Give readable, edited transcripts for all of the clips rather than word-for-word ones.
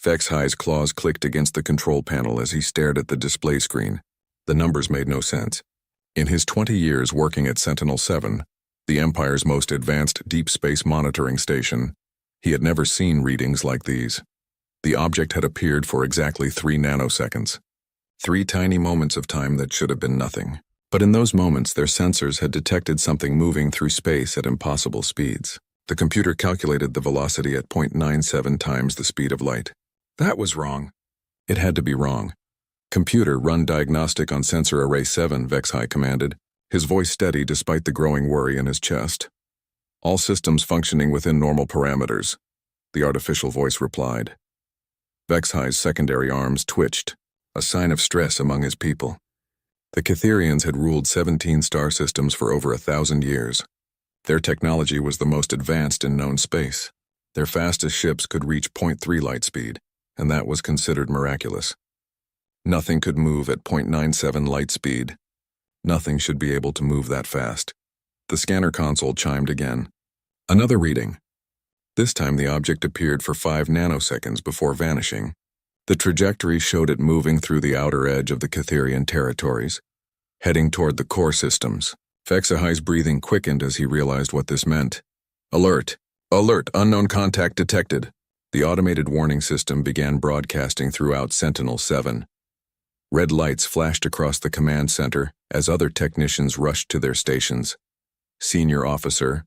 Vexhi's claws clicked against the control panel as he stared at the display screen. The numbers made no sense. In his 20 years working at Sentinel-7, the Empire's most advanced deep space monitoring station, he had never seen readings like these. The object had appeared for exactly 3 nanoseconds. 3 tiny moments of time that should have been nothing. But in those moments, their sensors had detected something moving through space at impossible speeds. The computer calculated the velocity at 0.97 times the speed of light. That was wrong. It had to be wrong. Computer, run diagnostic on sensor array 7, Vexhi commanded, his voice steady despite the growing worry in his chest. All systems functioning within normal parameters, the artificial voice replied. Vexhi's secondary arms twitched, a sign of stress among his people. The Catherians had ruled 17 star systems for over 1,000 years. Their technology was the most advanced in known space. Their fastest ships could reach 0.3 light speed, and that was considered miraculous. Nothing could move at 0.97 light speed. Nothing should be able to move that fast. The scanner console chimed again. Another reading. This time the object appeared for 5 nanoseconds before vanishing. The trajectory showed it moving through the outer edge of the Catherian territories, heading toward the core systems. Vexhi's breathing quickened as he realized what this meant. Alert! Alert! Unknown contact detected! The automated warning system began broadcasting throughout Sentinel-7. Red lights flashed across the command center as other technicians rushed to their stations. Senior Officer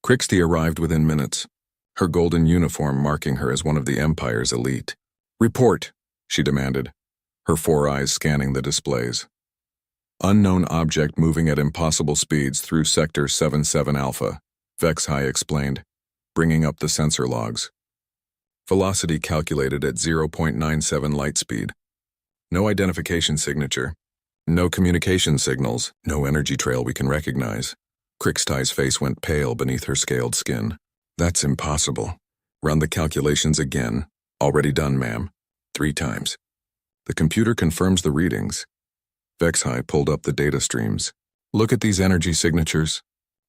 Crusade arrived within minutes, her golden uniform marking her as one of the Empire's elite. Report, she demanded, her 4 eyes scanning the displays. Unknown object moving at impossible speeds through Sector 77 Alpha, Vexhi explained, bringing up the sensor logs. Velocity calculated at 0.97 light speed. No identification signature. No communication signals. No energy trail we can recognize. Crusade's face went pale beneath her scaled skin. That's impossible. Run the calculations again. Already done, ma'am. 3 times. The computer confirms the readings. Vexhi pulled up the data streams. Look at these energy signatures.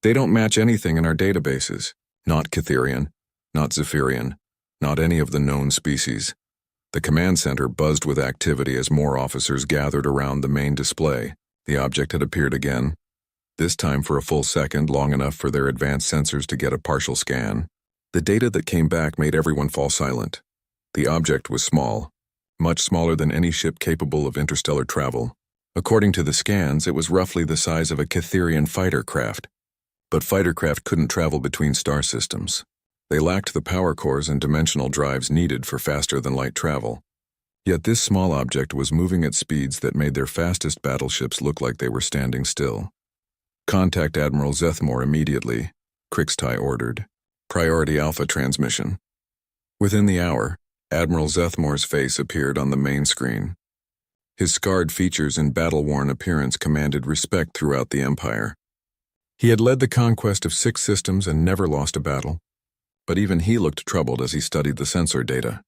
They don't match anything in our databases. Not Catherian, not Zephyrian, not any of the known species. The command center buzzed with activity as more officers gathered around the main display. The object had appeared again, this time for a full second, long enough for their advanced sensors to get a partial scan. The data that came back made everyone fall silent. The object was small, much smaller than any ship capable of interstellar travel. According to the scans, it was roughly the size of a Catherian fighter craft. But fighter craft couldn't travel between star systems. They lacked the power cores and dimensional drives needed for faster-than-light travel. Yet this small object was moving at speeds that made their fastest battleships look like they were standing still. Contact Admiral Zethmore immediately, Crusade ordered. Priority Alpha transmission. Within the hour, Admiral Zethmore's face appeared on the main screen. His scarred features and battle-worn appearance commanded respect throughout the Empire. He had led the conquest of 6 systems and never lost a battle. But even he looked troubled as he studied the sensor data.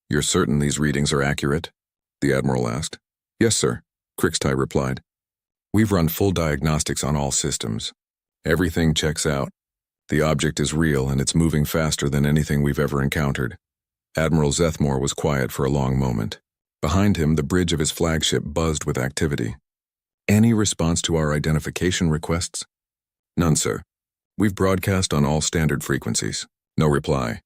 You're certain these readings are accurate? The Admiral asked. Yes, sir, Crusade replied. We've run full diagnostics on all systems. Everything checks out. The object is real and it's moving faster than anything we've ever encountered. Admiral Zethmore was quiet for a long moment. Behind him, the bridge of his flagship buzzed with activity. Any response to our identification requests? None, sir. We've broadcast on all standard frequencies. No reply.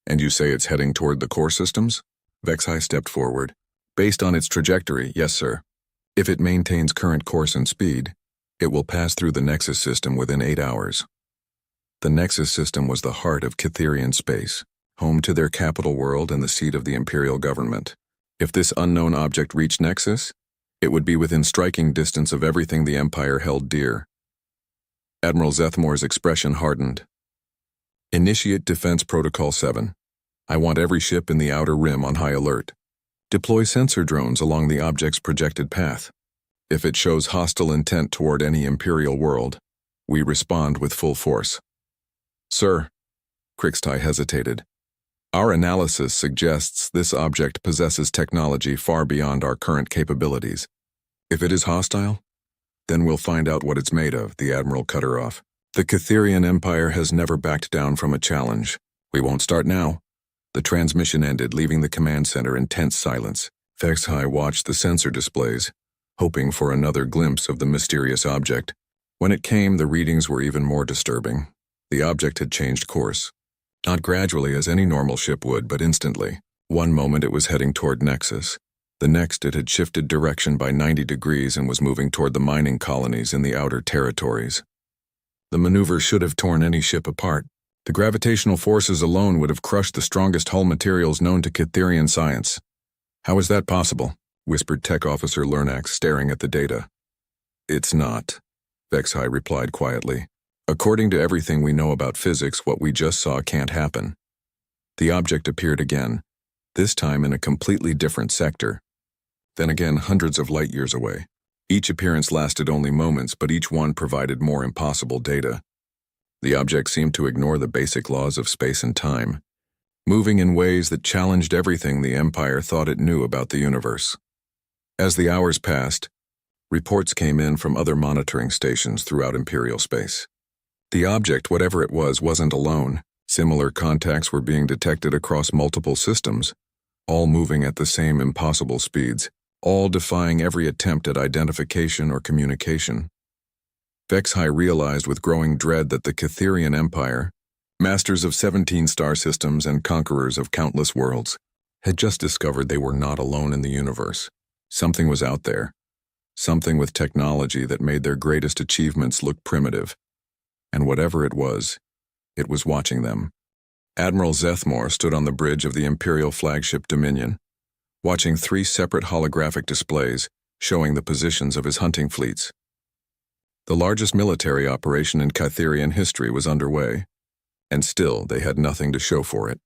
And you say it's heading toward the core systems? Vexhi stepped forward. Based on its trajectory, yes, sir. If it maintains current course and speed, it will pass through the Nexus system within 8 hours. The Nexus system was the heart of Catherian space, home to their capital world and the seat of the Imperial government. If this unknown object reached Nexus, it would be within striking distance of everything the Empire held dear. Admiral Zethmore's expression hardened. Initiate Defense Protocol 7. I want every ship in the Outer Rim on high alert. Deploy sensor drones along the object's projected path. If it shows hostile intent toward any Imperial world, we respond with full force. Sir, Crusade hesitated. Our analysis suggests this object possesses technology far beyond our current capabilities. If it is hostile, then we'll find out what it's made of, the Admiral cut her off. The Catherian Empire has never backed down from a challenge. We won't start now. The transmission ended, leaving the command center in tense silence. SCI-FI watched the sensor displays, hoping for another glimpse of the mysterious object. When it came, the readings were even more disturbing. The object had changed course. Not gradually as any normal ship would, but instantly. One moment it was heading toward Nexus. The next it had shifted direction by 90 degrees and was moving toward the mining colonies in the outer territories. The maneuver should have torn any ship apart. The gravitational forces alone would have crushed the strongest hull materials known to Cytherian science. "How is that possible?" whispered Tech Officer Lernax, staring at the data. "It's not," SCI-FI replied quietly. "According to everything we know about physics, what we just saw can't happen." The object appeared again, this time in a completely different sector. Then again, hundreds of light years away. Each appearance lasted only moments, but each one provided more impossible data. The object seemed to ignore the basic laws of space and time, moving in ways that challenged everything the Empire thought it knew about the universe. As the hours passed, reports came in from other monitoring stations throughout Imperial space. The object, whatever it was, wasn't alone. Similar contacts were being detected across multiple systems, all moving at the same impossible speeds, all defying every attempt at identification or communication. SCI-FI realized with growing dread that the Cytherian Empire, masters of 17 star systems and conquerors of countless worlds, had just discovered they were not alone in the universe. Something was out there, something with technology that made their greatest achievements look primitive. And whatever it was watching them. Admiral Zethmore stood on the bridge of the Imperial flagship Dominion, watching 3 separate holographic displays showing the positions of his hunting fleets. The largest military operation in Cytherian history was underway, and still they had nothing to show for it.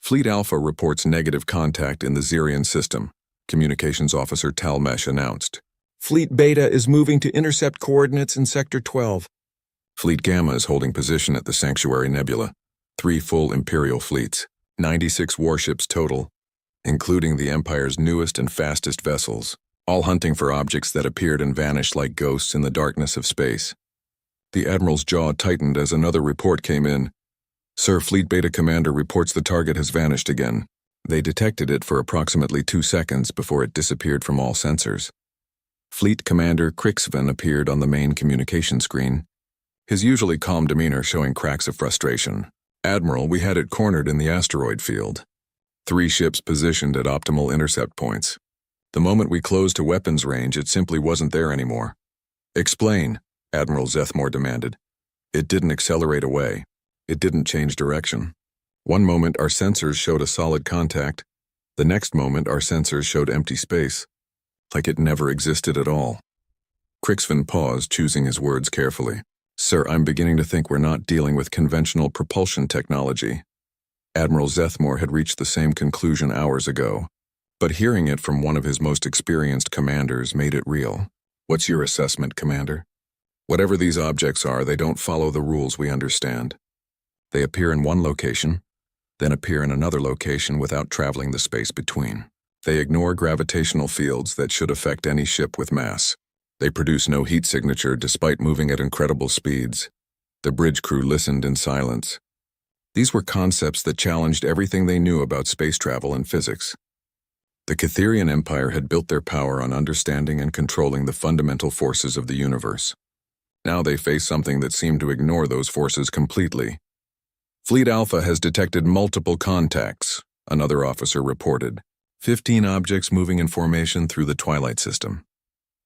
Fleet Alpha reports negative contact in the Xerian system, Communications Officer Talmesh announced. Fleet Beta is moving to intercept coordinates in Sector 12. Fleet Gamma is holding position at the Sanctuary Nebula. 3 full Imperial fleets, 96 warships total, including the Empire's newest and fastest vessels, all hunting for objects that appeared and vanished like ghosts in the darkness of space. The Admiral's jaw tightened as another report came in. "Sir, Fleet Beta Commander reports the target has vanished again." They detected it for approximately 2 seconds before it disappeared from all sensors. Fleet Commander Crixven appeared on the main communication screen, his usually calm demeanor showing cracks of frustration. "Admiral, we had it cornered in the asteroid field. 3 ships positioned at optimal intercept points. The moment we closed to weapons range, it simply wasn't there anymore." "Explain," Admiral Zethmore demanded. "It didn't accelerate away. It didn't change direction. One moment our sensors showed a solid contact. The next moment our sensors showed empty space, like it never existed at all." Crixven paused, choosing his words carefully. "Sir, I'm beginning to think we're not dealing with conventional propulsion technology." Admiral Zethmore had reached the same conclusion hours ago, but hearing it from one of his most experienced commanders made it real. "What's your assessment, Commander?" "Whatever these objects are, they don't follow the rules we understand. They appear in one location, then appear in another location without traveling the space between. They ignore gravitational fields that should affect any ship with mass. They produce no heat signature despite moving at incredible speeds." The bridge crew listened in silence. These were concepts that challenged everything they knew about space travel and physics. The Cytherian Empire had built their power on understanding and controlling the fundamental forces of the universe. Now they faced something that seemed to ignore those forces completely. "Fleet Alpha has detected multiple contacts," another officer reported. 15 objects moving in formation through the Twilight system.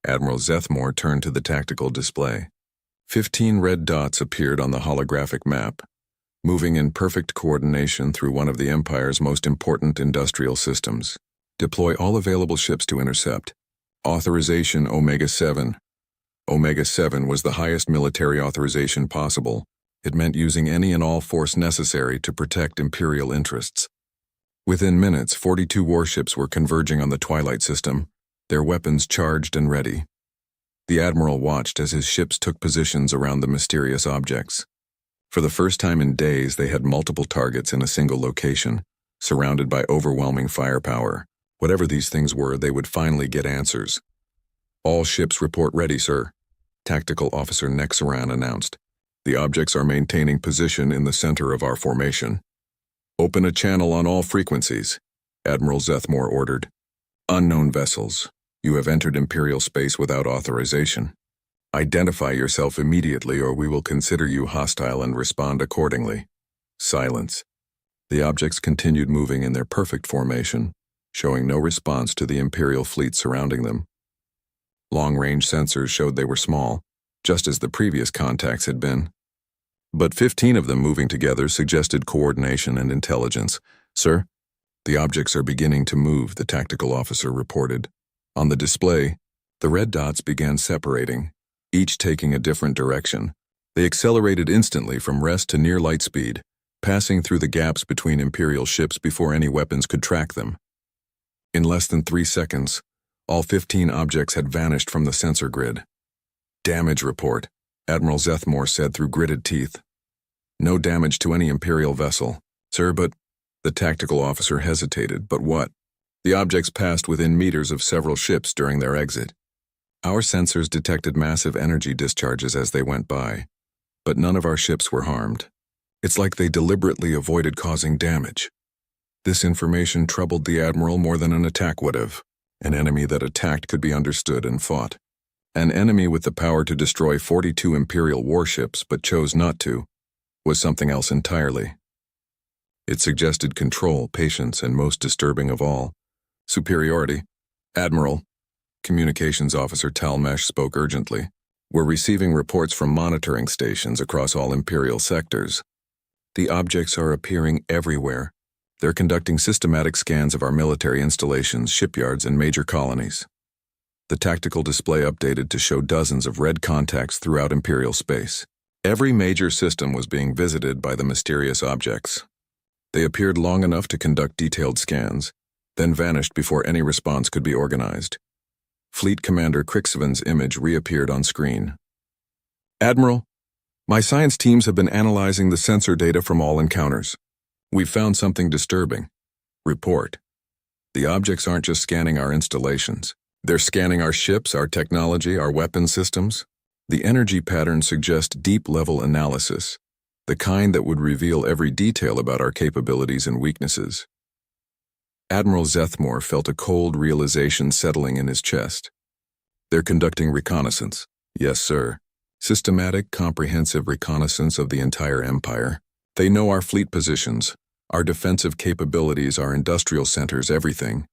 Admiral Zethmore turned to the tactical display. 15 red dots appeared on the holographic map, moving in perfect coordination through one of the Empire's most important industrial systems. "Deploy all available ships to intercept. Authorization Omega-7. Omega-7 was the highest military authorization possible. It meant using any and all force necessary to protect Imperial interests. Within minutes, 42 warships were converging on the Twilight system, their weapons charged and ready. The Admiral watched as his ships took positions around the mysterious objects. For the first time in days, they had multiple targets in a single location, surrounded by overwhelming firepower. Whatever these things were, they would finally get answers. "All ships report ready, sir," Tactical Officer Nexaran announced. "The objects are maintaining position in the center of our formation." Open a channel on all frequencies, Admiral Zethmore ordered. Unknown vessels. You have entered Imperial space without authorization. Identify yourself immediately or we will consider you hostile and respond accordingly. Silence. The objects continued moving in their perfect formation, showing no response to the Imperial fleet surrounding them. Long-range sensors showed they were small, just as the previous contacts had been. But 15 of them moving together suggested coordination and intelligence. Sir, the objects are beginning to move, the tactical officer reported. On the display, the red dots began separating, each taking a different direction. They accelerated instantly from rest to near light speed, passing through the gaps between Imperial ships before any weapons could track them. In less than 3 seconds, all 15 objects had vanished from the sensor grid. Damage report, Admiral Zethmore said through gritted teeth. No damage to any Imperial vessel. Sir, but... The tactical officer hesitated, but what? The objects passed within meters of several ships during their exit. Our sensors detected massive energy discharges as they went by, but none of our ships were harmed. It's like they deliberately avoided causing damage. This information troubled the Admiral more than an attack would have. An enemy that attacked could be understood and fought. An enemy with the power to destroy 42 Imperial warships but chose not to was something else entirely. It suggested control, patience, and most disturbing of all, superiority. Admiral, Communications Officer Talmesh spoke urgently. We're receiving reports from monitoring stations across all Imperial sectors. The objects are appearing everywhere. They're conducting systematic scans of our military installations, shipyards, and major colonies. The tactical display updated to show dozens of red contacts throughout Imperial space. Every major system was being visited by the mysterious objects. They appeared long enough to conduct detailed scans, then vanished before any response could be organized. Fleet Commander Crixven's image reappeared on screen. Admiral, my science teams have been analyzing the sensor data from all encounters. We've found something disturbing. Report. The objects aren't just scanning our installations. They're scanning our ships, our technology, our weapon systems. The energy patterns suggest deep-level analysis, the kind that would reveal every detail about our capabilities and weaknesses. Admiral Zethmore felt a cold realization settling in his chest. They're conducting reconnaissance. Yes, sir. Systematic, comprehensive reconnaissance of the entire Empire. They know our fleet positions, our defensive capabilities, our industrial centers, everything.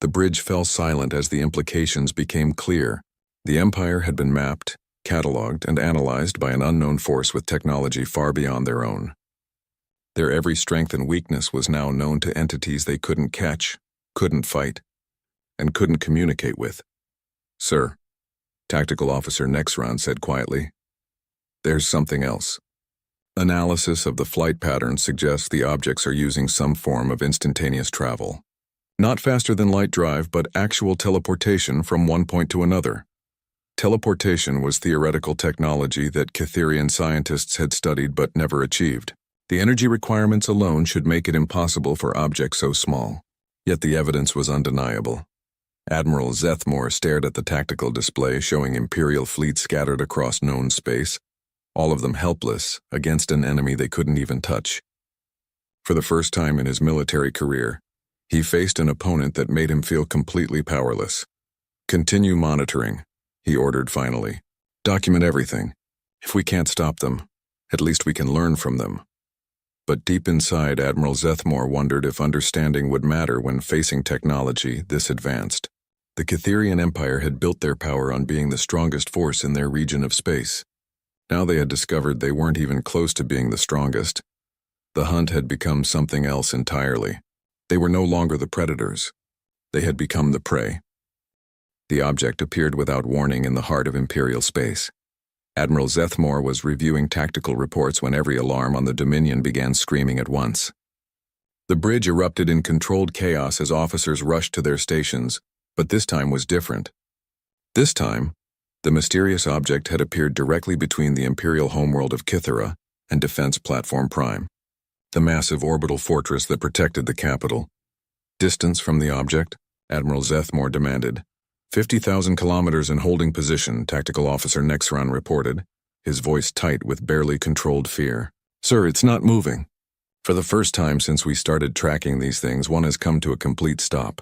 The bridge fell silent as the implications became clear. The Empire had been mapped, catalogued, and analyzed by an unknown force with technology far beyond their own. Their every strength and weakness was now known to entities they couldn't catch, couldn't fight, and couldn't communicate with. Sir, Tactical Officer Nexron said quietly, there's something else. Analysis of the flight patterns suggests the objects are using some form of instantaneous travel. Not faster than light drive, but actual teleportation from one point to another. Teleportation was theoretical technology that Catherian scientists had studied but never achieved. The energy requirements alone should make it impossible for objects so small. Yet the evidence was undeniable. Admiral Zethmore stared at the tactical display showing Imperial fleets scattered across known space, all of them helpless against an enemy they couldn't even touch. For the first time in his military career, he faced an opponent that made him feel completely powerless. Continue monitoring, he ordered finally. Document everything. If we can't stop them, at least we can learn from them. But deep inside, Admiral Zethmore wondered if understanding would matter when facing technology this advanced. The Catherian Empire had built their power on being the strongest force in their region of space. Now they had discovered they weren't even close to being the strongest. The hunt had become something else entirely. They were no longer the predators. They had become the prey. The object appeared without warning in the heart of Imperial space. Admiral Zethmore was reviewing tactical reports when every alarm on the Dominion began screaming at once. The bridge erupted in controlled chaos as officers rushed to their stations, but this time was different. This time, the mysterious object had appeared directly between the Imperial homeworld of Kythera and Defense Platform Prime, the massive orbital fortress that protected the capital. Distance from the object, Admiral Zethmore demanded. 50,000 kilometers in holding position, Tactical Officer Nexron reported, his voice tight with barely controlled fear. Sir, it's not moving. For the first time since we started tracking these things, one has come to a complete stop.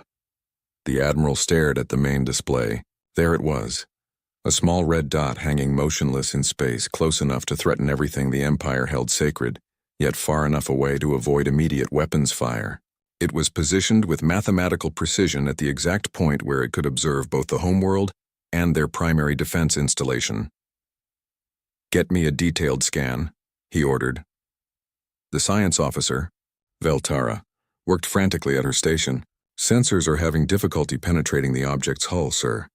The Admiral stared at the main display. There it was. A small red dot hanging motionless in space, close enough to threaten everything the Empire held sacred, yet far enough away to avoid immediate weapons fire. It was positioned with mathematical precision at the exact point where it could observe both the homeworld and their primary defense installation. "Get me a detailed scan," he ordered. The science officer, Veltara, worked frantically at her station. "Sensors are having difficulty penetrating the object's hull, sir.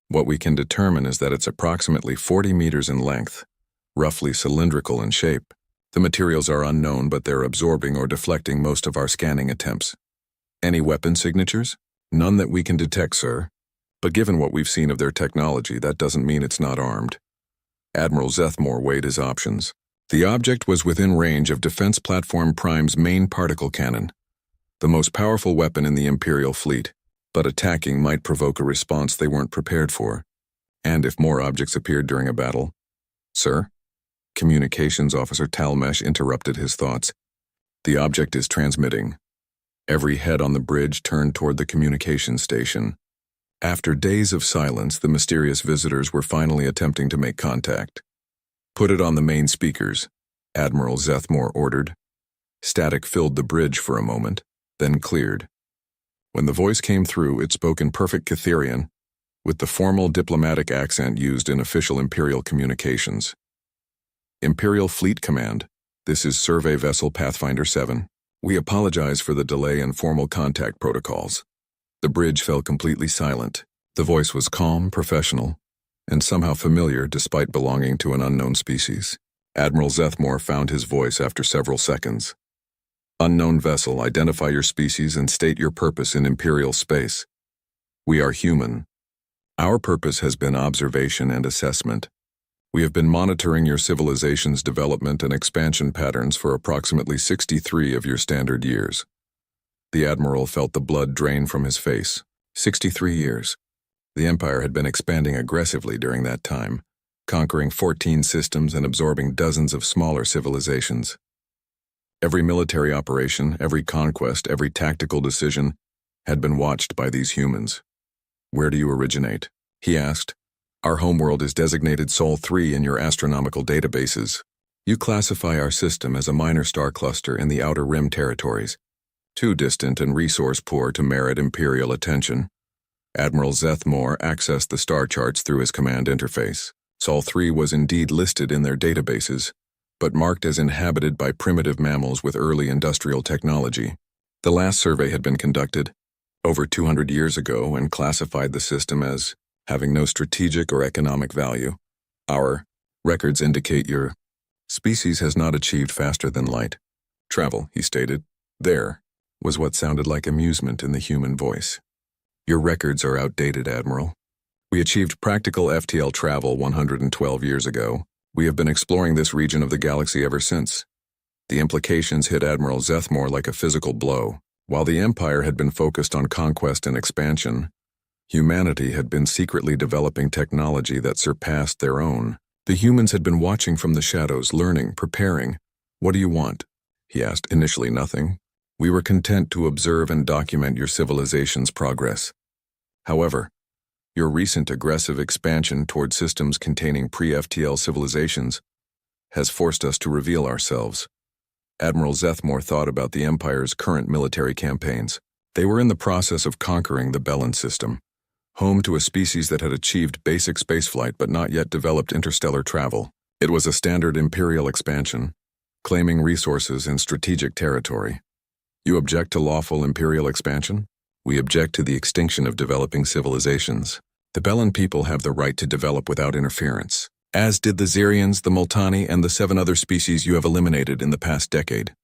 What we can determine is that it's approximately 40 meters in length, roughly cylindrical in shape. The materials are unknown, but they're absorbing or deflecting most of our scanning attempts." "Any weapon signatures?" "None that we can detect, sir. But given what we've seen of their technology, that doesn't mean it's not armed." Admiral Zethmore weighed his options. The object was within range of Defense Platform Prime's main particle cannon, the most powerful weapon in the Imperial fleet, but attacking might provoke a response they weren't prepared for. And if more objects appeared during a battle. "Sir?" Communications Officer Talmesh interrupted his thoughts. "The object is transmitting." Every head on the bridge turned toward the communications station. After days of silence, the mysterious visitors were finally attempting to make contact. "Put it on the main speakers," Admiral Zethmore ordered. Static filled the bridge for a moment, then cleared. When the voice came through, it spoke in perfect Catherian, with the formal diplomatic accent used in official Imperial communications. "Imperial Fleet Command, this is Survey Vessel Pathfinder 7. We apologize for the delay in formal contact protocols." The bridge fell completely silent. The voice was calm, professional, and somehow familiar despite belonging to an unknown species. Admiral Zethmore found his voice after several seconds. "Unknown vessel, identify your species and state your purpose in Imperial space." "We are human. Our purpose has been observation and assessment. We have been monitoring your civilization's development and expansion patterns for approximately 63 of your standard years." The Admiral felt the blood drain from his face. 63 years. The Empire had been expanding aggressively during that time, conquering 14 systems and absorbing dozens of smaller civilizations. Every military operation, every conquest, every tactical decision had been watched by these humans. "Where do you originate?" he asked. "Our homeworld is designated Sol 3 in your astronomical databases. You classify our system as a minor star cluster in the Outer Rim territories, too distant and resource-poor to merit Imperial attention." Admiral Zethmore accessed the star charts through his command interface. Sol 3 was indeed listed in their databases, but marked as inhabited by primitive mammals with early industrial technology. The last survey had been conducted over 200 years ago and classified the system as having no strategic or economic value. "Our records indicate your species has not achieved faster than light travel," he stated. "There," was what sounded like amusement in the human voice. "Your records are outdated, Admiral. We achieved practical FTL travel 112 years ago. We have been exploring this region of the galaxy ever since." The implications hit Admiral Zethmore like a physical blow. While the Empire had been focused on conquest and expansion, humanity had been secretly developing technology that surpassed their own. The humans had been watching from the shadows, learning, preparing. "What do you want?" he asked. "Initially nothing. We were content to observe and document your civilization's progress. However, your recent aggressive expansion toward systems containing pre-FTL civilizations has forced us to reveal ourselves." Admiral Zethmore thought about the Empire's current military campaigns. They were in the process of conquering the Bellan system, home to a species that had achieved basic spaceflight but not yet developed interstellar travel. It was a standard Imperial expansion, claiming resources and strategic territory. "You object to lawful Imperial expansion?" "We object to the extinction of developing civilizations. The Bellan people have the right to develop without interference, as did the Xerians, the Multani, and the 7 other species you have eliminated in the past decade."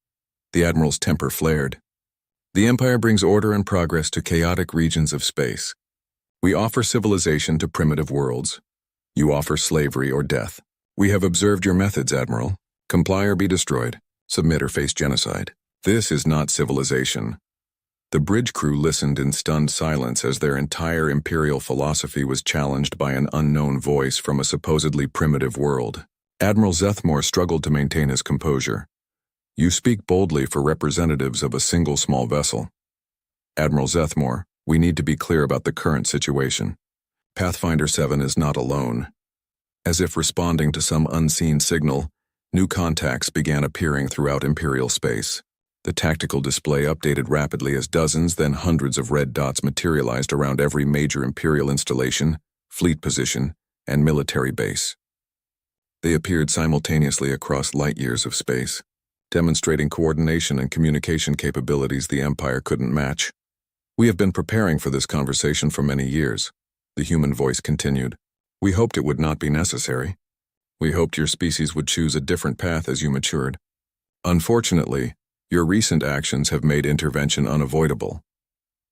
The Admiral's temper flared. "The Empire brings order and progress to chaotic regions of space. We offer civilization to primitive worlds. You offer slavery or death. We have observed your methods, Admiral. Comply or be destroyed. Submit or face genocide. This is not civilization." The bridge crew listened in stunned silence as their entire Imperial philosophy was challenged by an unknown voice from a supposedly primitive world. Admiral Zethmore struggled to maintain his composure. You speak boldly for representatives of a single small vessel. Admiral Zethmore, we need to be clear about the current situation. Pathfinder 7 is not alone. As if responding to some unseen signal, new contacts began appearing throughout Imperial space. The tactical display updated rapidly as dozens, then hundreds of red dots materialized around every major Imperial installation, fleet position, and military base. They appeared simultaneously across light years of space, demonstrating coordination and communication capabilities the Empire couldn't match. We have been preparing for this conversation for many years, the human voice continued. We hoped it would not be necessary. We hoped your species would choose a different path as you matured. Unfortunately, your recent actions have made intervention unavoidable.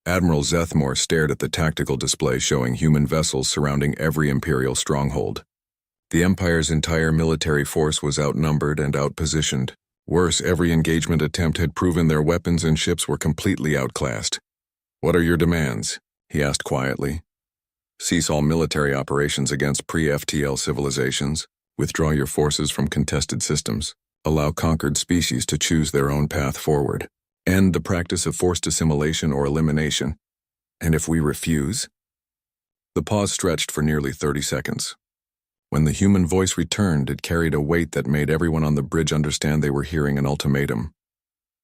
Admiral Zethmore stared at the tactical display showing human vessels surrounding every Imperial stronghold. The Empire's entire military force was outnumbered and outpositioned. Worse, every engagement attempt had proven their weapons and ships were completely outclassed. What are your demands? He asked quietly. Cease all military operations against pre-FTL civilizations. Withdraw your forces from contested systems. Allow conquered species to choose their own path forward. End the practice of forced assimilation or elimination. And if we refuse? The pause stretched for nearly 30 seconds. When the human voice returned, it carried a weight that made everyone on the bridge understand they were hearing an ultimatum.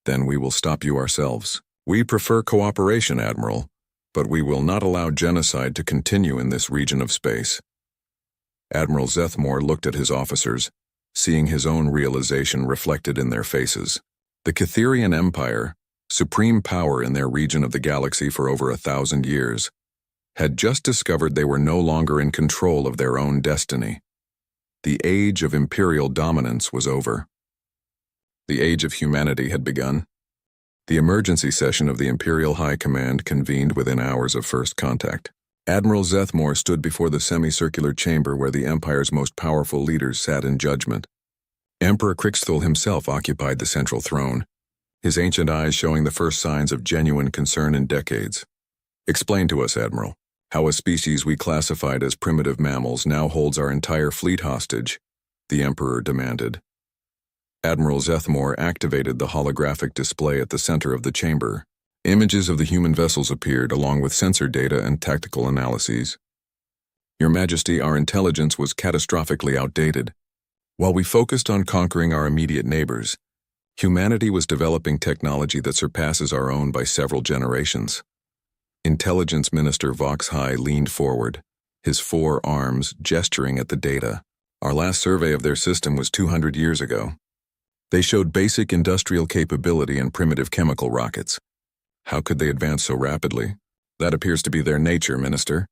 Then we will stop you ourselves. We prefer cooperation, Admiral, but we will not allow genocide to continue in this region of space. Admiral Zethmore looked at his officers, seeing his own realization reflected in their faces. The Catherian Empire, supreme power in their region of the galaxy for over 1,000 years, had just discovered they were no longer in control of their own destiny. The age of imperial dominance was over. The age of humanity had begun. The emergency session of the Imperial High Command convened within hours of first contact. Admiral Zethmore stood before the semicircular chamber where the Empire's most powerful leaders sat in judgment. Emperor Crixthul himself occupied the central throne, his ancient eyes showing the first signs of genuine concern in decades. Explain to us, Admiral, how a species we classified as primitive mammals now holds our entire fleet hostage, the Emperor demanded. Admiral Zethmore activated the holographic display at the center of the chamber. Images of the human vessels appeared along with sensor data and tactical analyses. Your Majesty, our intelligence was catastrophically outdated. While we focused on conquering our immediate neighbors, humanity was developing technology that surpasses our own by several generations. Intelligence Minister Vox High leaned forward, his 4 arms gesturing at the data. Our last survey of their system was 200 years ago. They showed basic industrial capability and primitive chemical rockets. How could they advance so rapidly? That appears to be their nature, Minister.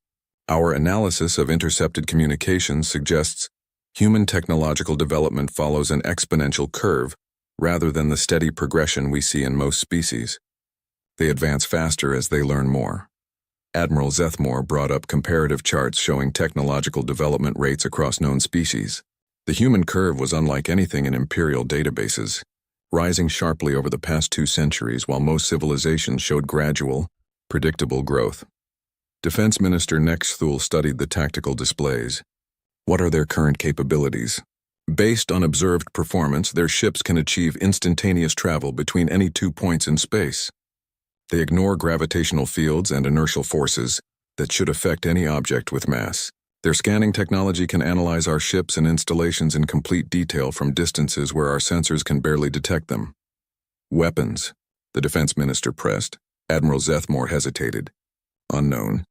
Our analysis of intercepted communications suggests human technological development follows an exponential curve rather than the steady progression we see in most species. They advance faster as they learn more. Admiral Zethmore brought up comparative charts showing technological development rates across known species. The human curve was unlike anything in Imperial databases, rising sharply over the past 2 centuries while most civilizations showed gradual, predictable growth. Defense Minister Nexthul studied the tactical displays. What are their current capabilities? Based on observed performance, their ships can achieve instantaneous travel between any 2 points in space. They ignore gravitational fields and inertial forces that should affect any object with mass. Their scanning technology can analyze our ships and installations in complete detail from distances where our sensors can barely detect them. Weapons, the Defense Minister pressed. Admiral Zethmore hesitated. Unknown.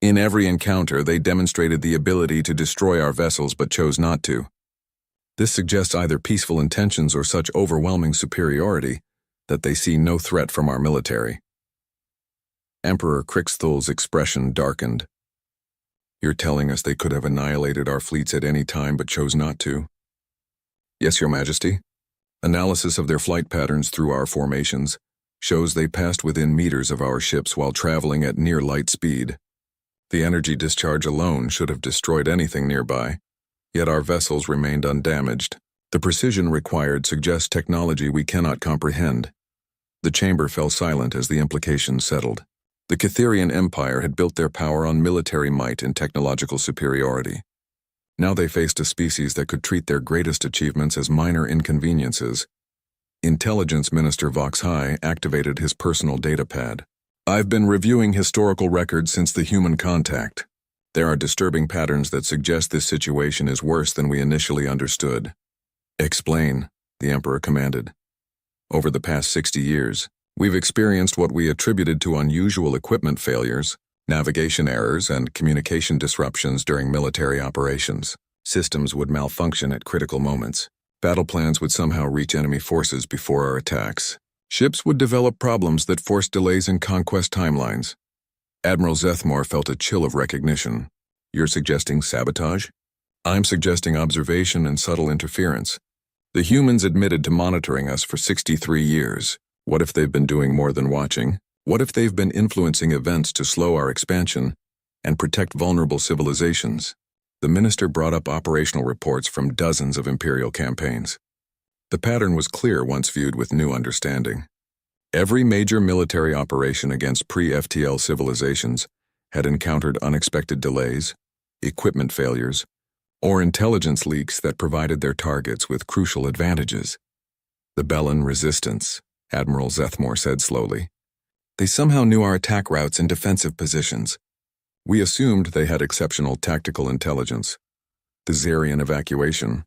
In every encounter, they demonstrated the ability to destroy our vessels but chose not to. This suggests either peaceful intentions or such overwhelming superiority that they see no threat from our military. Emperor Crixthul's expression darkened. You're telling us they could have annihilated our fleets at any time but chose not to? Yes, Your Majesty. Analysis of their flight patterns through our formations shows they passed within meters of our ships while traveling at near light speed. The energy discharge alone should have destroyed anything nearby, yet our vessels remained undamaged. The precision required suggests technology we cannot comprehend. The chamber fell silent as the implications settled. The Catherian Empire had built their power on military might and technological superiority. Now they faced a species that could treat their greatest achievements as minor inconveniences. Intelligence Minister Vox-High activated his personal data pad. I've been reviewing historical records since the human contact. There are disturbing patterns that suggest this situation is worse than we initially understood. Explain, the Emperor commanded. Over the past 60 years, we've experienced what we attributed to unusual equipment failures, navigation errors, and communication disruptions during military operations. Systems would malfunction at critical moments. Battle plans would somehow reach enemy forces before our attacks. Ships would develop problems that forced delays in conquest timelines. Admiral Zethmore felt a chill of recognition. You're suggesting sabotage? I'm suggesting observation and subtle interference. The humans admitted to monitoring us for 63 years. What if they've been doing more than watching? What if they've been influencing events to slow our expansion and protect vulnerable civilizations? The minister brought up operational reports from dozens of Imperial campaigns. The pattern was clear once viewed with new understanding. Every major military operation against pre-FTL civilizations had encountered unexpected delays, equipment failures, or intelligence leaks that provided their targets with crucial advantages. The Bellan resistance, Admiral Zethmore said slowly. They somehow knew our attack routes and defensive positions. We assumed they had exceptional tactical intelligence. The Zarian evacuation,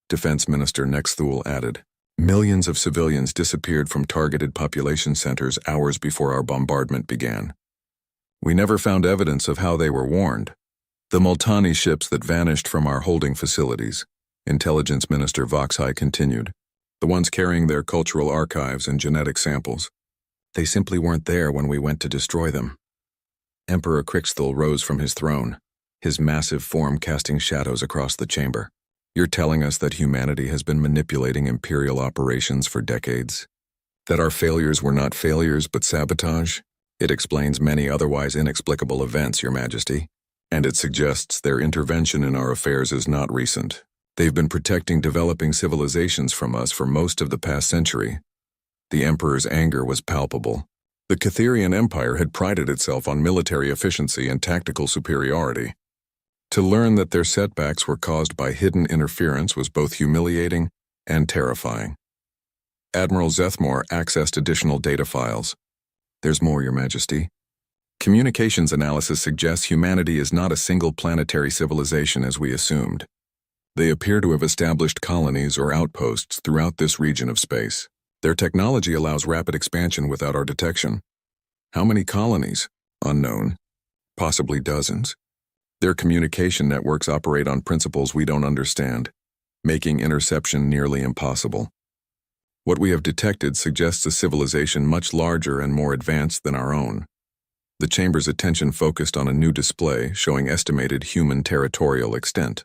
Defense Minister Nexthul added. Millions of civilians disappeared from targeted population centers hours before our bombardment began. We never found evidence of how they were warned. The Multani ships that vanished from our holding facilities, Intelligence Minister Vox-High continued, the ones carrying their cultural archives and genetic samples. They simply weren't there when we went to destroy them. Emperor Crixthul rose from his throne, his massive form casting shadows across the chamber. You're telling us that humanity has been manipulating Imperial operations for decades? That our failures were not failures but sabotage? It explains many otherwise inexplicable events, Your Majesty, and it suggests their intervention in our affairs is not recent. They've been protecting developing civilizations from us for most of the past century. The Emperor's anger was palpable. The Catherian Empire had prided itself on military efficiency and tactical superiority. To learn that their setbacks were caused by hidden interference was both humiliating and terrifying. Admiral Zethmore accessed additional data files. There's more, Your Majesty. Communications analysis suggests humanity is not a single planetary civilization as we assumed. They appear to have established colonies or outposts throughout this region of space. Their technology allows rapid expansion without our detection. How many colonies? Unknown. Possibly dozens. Their communication networks operate on principles we don't understand, making interception nearly impossible. What we have detected suggests a civilization much larger and more advanced than our own. The chamber's attention focused on a new display showing estimated human territorial extent.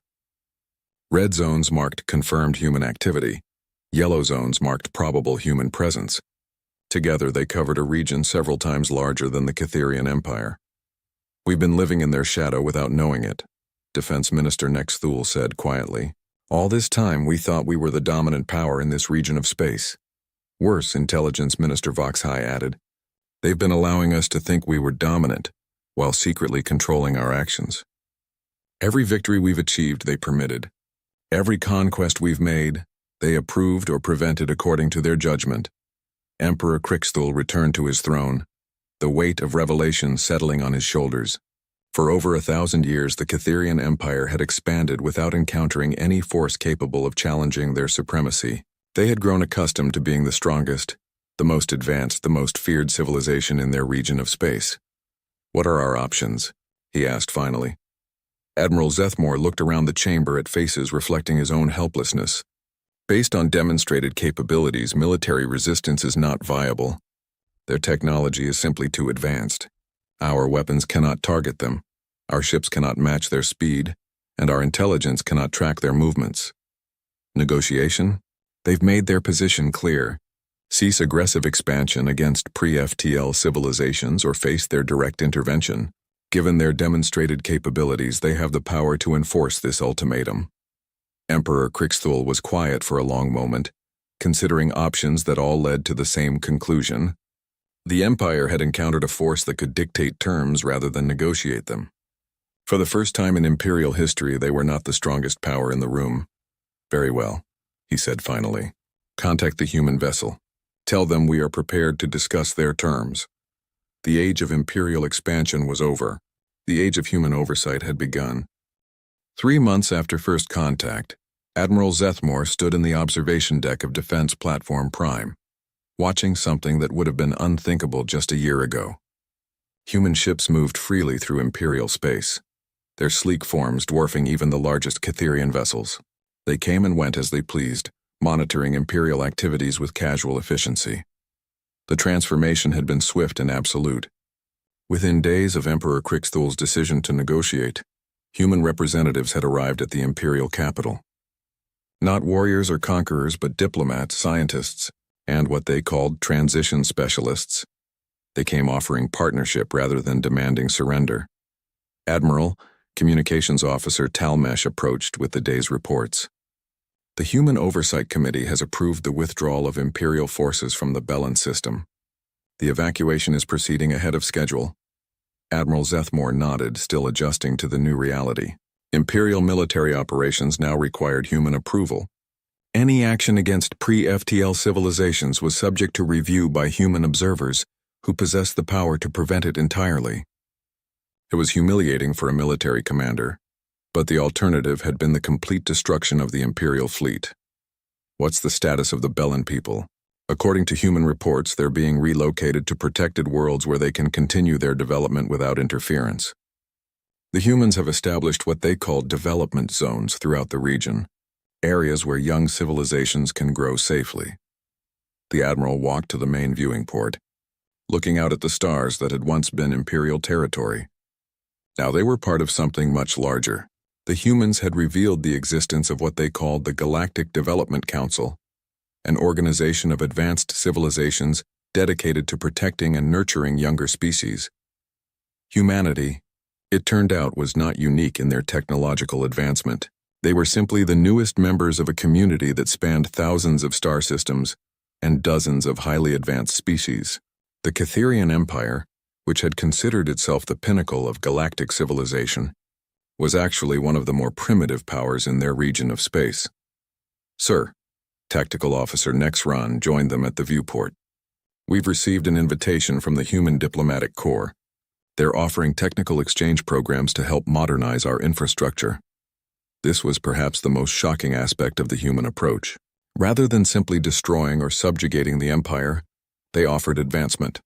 Red zones marked confirmed human activity. Yellow zones marked probable human presence. Together they covered a region several times larger than the Catherian Empire. We've been living in their shadow without knowing it, Defense Minister Nexthul said quietly. All this time we thought we were the dominant power in this region of space. Worse, Intelligence Minister Vox-High added. They've been allowing us to think we were dominant, while secretly controlling our actions. Every victory we've achieved they permitted. Every conquest we've made, they approved or prevented according to their judgment. Emperor Crixthul returned to his throne, the weight of revelation settling on his shoulders. For over 1,000 years, the Catherian Empire had expanded without encountering any force capable of challenging their supremacy. They had grown accustomed to being the strongest, the most advanced, the most feared civilization in their region of space. What are our options? He asked finally. Admiral Zethmore looked around the chamber at faces reflecting his own helplessness. Based on demonstrated capabilities, military resistance is not viable. Their technology is simply too advanced. Our weapons cannot target them, our ships cannot match their speed, and our intelligence cannot track their movements. Negotiation? They've made their position clear. Cease aggressive expansion against pre-FTL civilizations or face their direct intervention. Given their demonstrated capabilities, they have the power to enforce this ultimatum. Emperor Crixthul was quiet for a long moment, considering options that all led to the same conclusion. The Empire had encountered a force that could dictate terms rather than negotiate them. For the first time in Imperial history, they were not the strongest power in the room. Very well, he said finally. Contact the human vessel. Tell them we are prepared to discuss their terms. The age of imperial expansion was over. The age of human oversight had begun. 3 months after first contact, Admiral Zethmore stood in the observation deck of Defense Platform Prime, watching something that would have been unthinkable just a year ago. Human ships moved freely through imperial space, their sleek forms dwarfing even the largest Catherian vessels. They came and went as they pleased, monitoring imperial activities with casual efficiency. The transformation had been swift and absolute. Within days of Emperor Crixthul's decision to negotiate, human representatives had arrived at the imperial capital. Not warriors or conquerors, but diplomats, scientists, and what they called transition specialists. They came offering partnership rather than demanding surrender. Admiral, Communications Officer Talmesh approached with the day's reports. The Human Oversight Committee has approved the withdrawal of Imperial forces from the Bellin system. The evacuation is proceeding ahead of schedule. Admiral Zethmore nodded, still adjusting to the new reality. Imperial military operations now required human approval. Any action against pre-FTL civilizations was subject to review by human observers who possessed the power to prevent it entirely. It was humiliating for a military commander, but the alternative had been the complete destruction of the Imperial fleet. What's the status of the Bellin people? According to human reports, they're being relocated to protected worlds where they can continue their development without interference. The humans have established what they call development zones throughout the region, areas where young civilizations can grow safely. The Admiral walked to the main viewing port, looking out at the stars that had once been Imperial territory. Now they were part of something much larger. The humans had revealed the existence of what they called the Galactic Development Council, an organization of advanced civilizations dedicated to protecting and nurturing younger species. Humanity, it turned out, was not unique in their technological advancement. They were simply the newest members of a community that spanned thousands of star systems and dozens of highly advanced species. The Catherian Empire, which had considered itself the pinnacle of galactic civilization, was actually one of the more primitive powers in their region of space. Sir, Tactical Officer Nexron joined them at the viewport. We've received an invitation from the Human Diplomatic Corps. They're offering technical exchange programs to help modernize our infrastructure. This was perhaps the most shocking aspect of the human approach. Rather than simply destroying or subjugating the Empire, they offered advancement.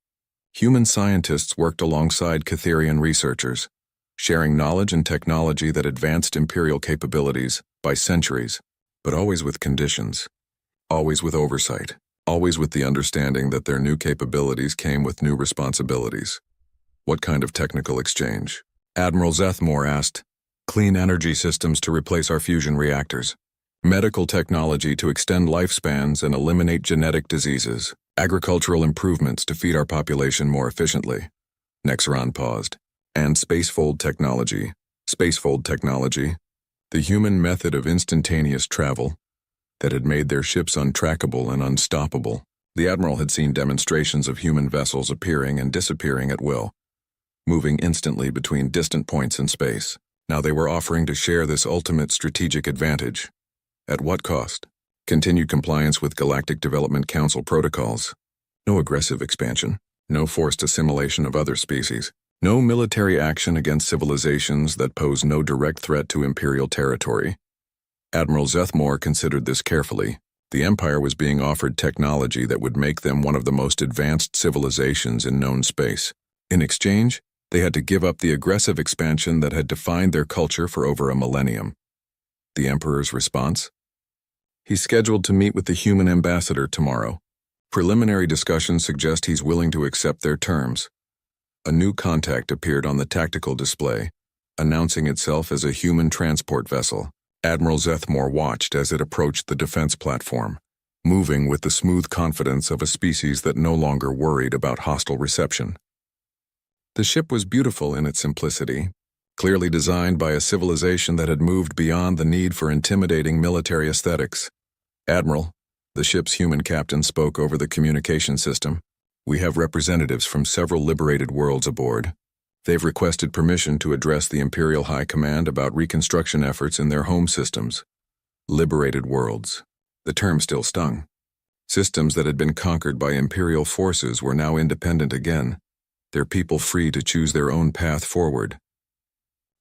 Human scientists worked alongside Catherian researchers, sharing knowledge and technology that advanced Imperial capabilities by centuries, but always with conditions, always with oversight, always with the understanding that their new capabilities came with new responsibilities. What kind of technical exchange? Admiral Zethmore asked. Clean energy systems to replace our fusion reactors, medical technology to extend lifespans and eliminate genetic diseases, agricultural improvements to feed our population more efficiently. Nexron paused. And spacefold technology. Spacefold technology, the human method of instantaneous travel that had made their ships untrackable and unstoppable. The Admiral had seen demonstrations of human vessels appearing and disappearing at will, moving instantly between distant points in space. Now they were offering to share this ultimate strategic advantage. At what cost? Continued compliance with Galactic Development Council protocols. No aggressive expansion. No forced assimilation of other species. No military action against civilizations that pose no direct threat to Imperial territory. Admiral Zethmore considered this carefully. The Empire was being offered technology that would make them one of the most advanced civilizations in known space. In exchange, they had to give up the aggressive expansion that had defined their culture for over a millennium. The Emperor's response? He's scheduled to meet with the human ambassador tomorrow. Preliminary discussions suggest he's willing to accept their terms. A new contact appeared on the tactical display, announcing itself as a human transport vessel. Admiral Zethmore watched as it approached the defense platform, moving with the smooth confidence of a species that no longer worried about hostile reception. The ship was beautiful in its simplicity, clearly designed by a civilization that had moved beyond the need for intimidating military aesthetics. Admiral, the ship's human captain spoke over the communication system. We have representatives from several liberated worlds aboard. They've requested permission to address the Imperial High Command about reconstruction efforts in their home systems. Liberated worlds. The term still stung. Systems that had been conquered by Imperial forces were now independent again, their people free to choose their own path forward.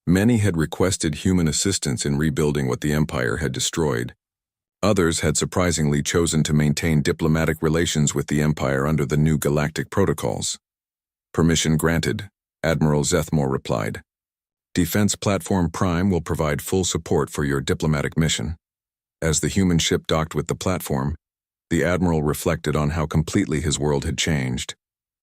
Many had requested human assistance in rebuilding what the Empire had destroyed. Others had surprisingly chosen to maintain diplomatic relations with the Empire under the new galactic protocols. Permission granted, Admiral Zethmore replied. Defense Platform Prime will provide full support for your diplomatic mission. As the human ship docked with the platform, the Admiral reflected on how completely his world had changed.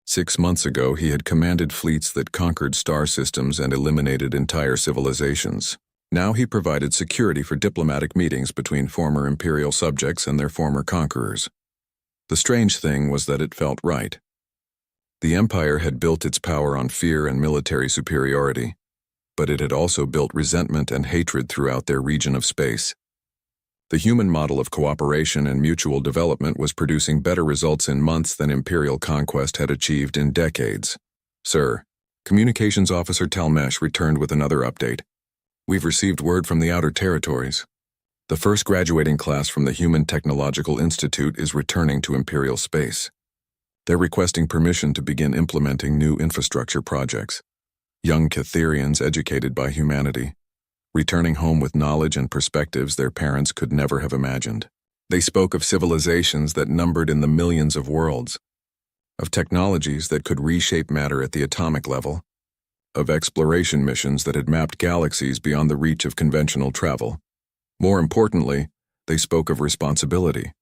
6 months ago, he had commanded fleets that conquered star systems and eliminated entire civilizations. Now he provided security for diplomatic meetings between former Imperial subjects and their former conquerors. The strange thing was that it felt right. The Empire had built its power on fear and military superiority, but it had also built resentment and hatred throughout their region of space. The human model of cooperation and mutual development was producing better results in months than Imperial conquest had achieved in decades. Sir, Communications Officer Talmesh returned with another update. We've received word from the Outer Territories. The first graduating class from the Human Technological Institute is returning to Imperial space. They're requesting permission to begin implementing new infrastructure projects. Young Catherians educated by humanity, returning home with knowledge and perspectives their parents could never have imagined. They spoke of civilizations that numbered in the millions of worlds, of technologies that could reshape matter at the atomic level, of exploration missions that had mapped galaxies beyond the reach of conventional travel. More importantly, they spoke of responsibility.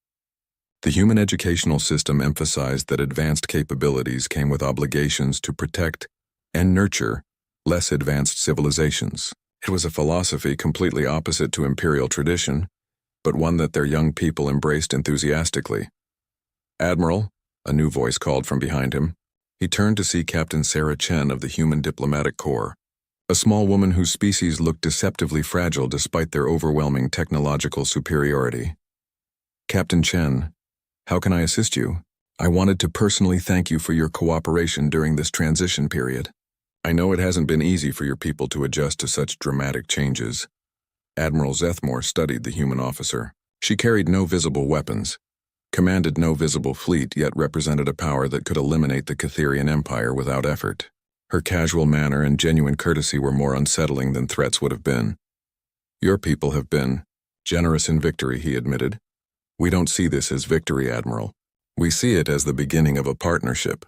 The human educational system emphasized that advanced capabilities came with obligations to protect and nurture less advanced civilizations. It was a philosophy completely opposite to Imperial tradition, but one that their young people embraced enthusiastically. Admiral, a new voice called from behind him. He turned to see Captain Sarah Chen of the Human Diplomatic Corps, a small woman whose species looked deceptively fragile despite their overwhelming technological superiority. Captain Chen, how can I assist you? I wanted to personally thank you for your cooperation during this transition period. I know it hasn't been easy for your people to adjust to such dramatic changes. Admiral Zethmore studied the human officer. She carried no visible weapons, commanded no visible fleet, yet represented a power that could eliminate the Catherian Empire without effort. Her casual manner and genuine courtesy were more unsettling than threats would have been. Your people have been generous in victory, he admitted. We don't see this as victory, Admiral. We see it as the beginning of a partnership.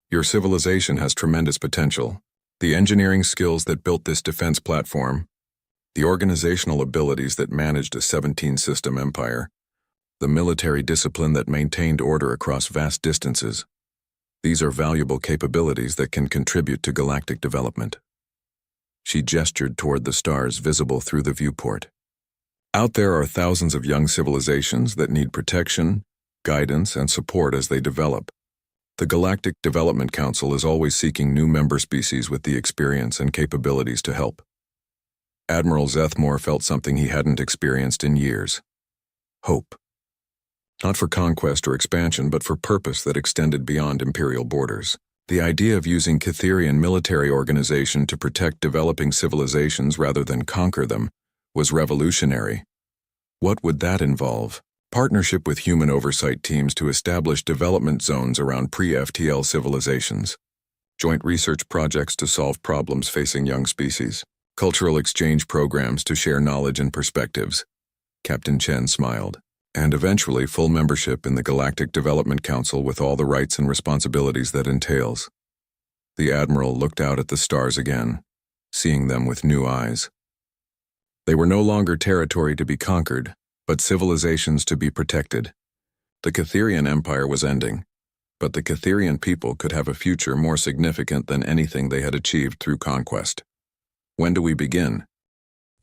Your civilization has tremendous potential. The engineering skills that built this defense platform, the organizational abilities that managed a 17-system empire, the military discipline that maintained order across vast distances. These are valuable capabilities that can contribute to galactic development. She gestured toward the stars visible through the viewport. Out there are thousands of young civilizations that need protection, guidance, and support as they develop. The Galactic Development Council is always seeking new member species with the experience and capabilities to help. Admiral Zethmore felt something he hadn't experienced in years. Hope. Not for conquest or expansion, but for purpose that extended beyond Imperial borders. The idea of using Catherian military organization to protect developing civilizations rather than conquer them was revolutionary. What would that involve? Partnership with human oversight teams to establish development zones around pre-FTL civilizations. Joint research projects to solve problems facing young species. Cultural exchange programs to share knowledge and perspectives. Captain Chen smiled. And eventually full membership in the Galactic Development Council with all the rights and responsibilities that entails. The Admiral looked out at the stars again, seeing them with new eyes. They were no longer territory to be conquered, but civilizations to be protected. The Catherian Empire was ending, but the Catherian people could have a future more significant than anything they had achieved through conquest. When do we begin?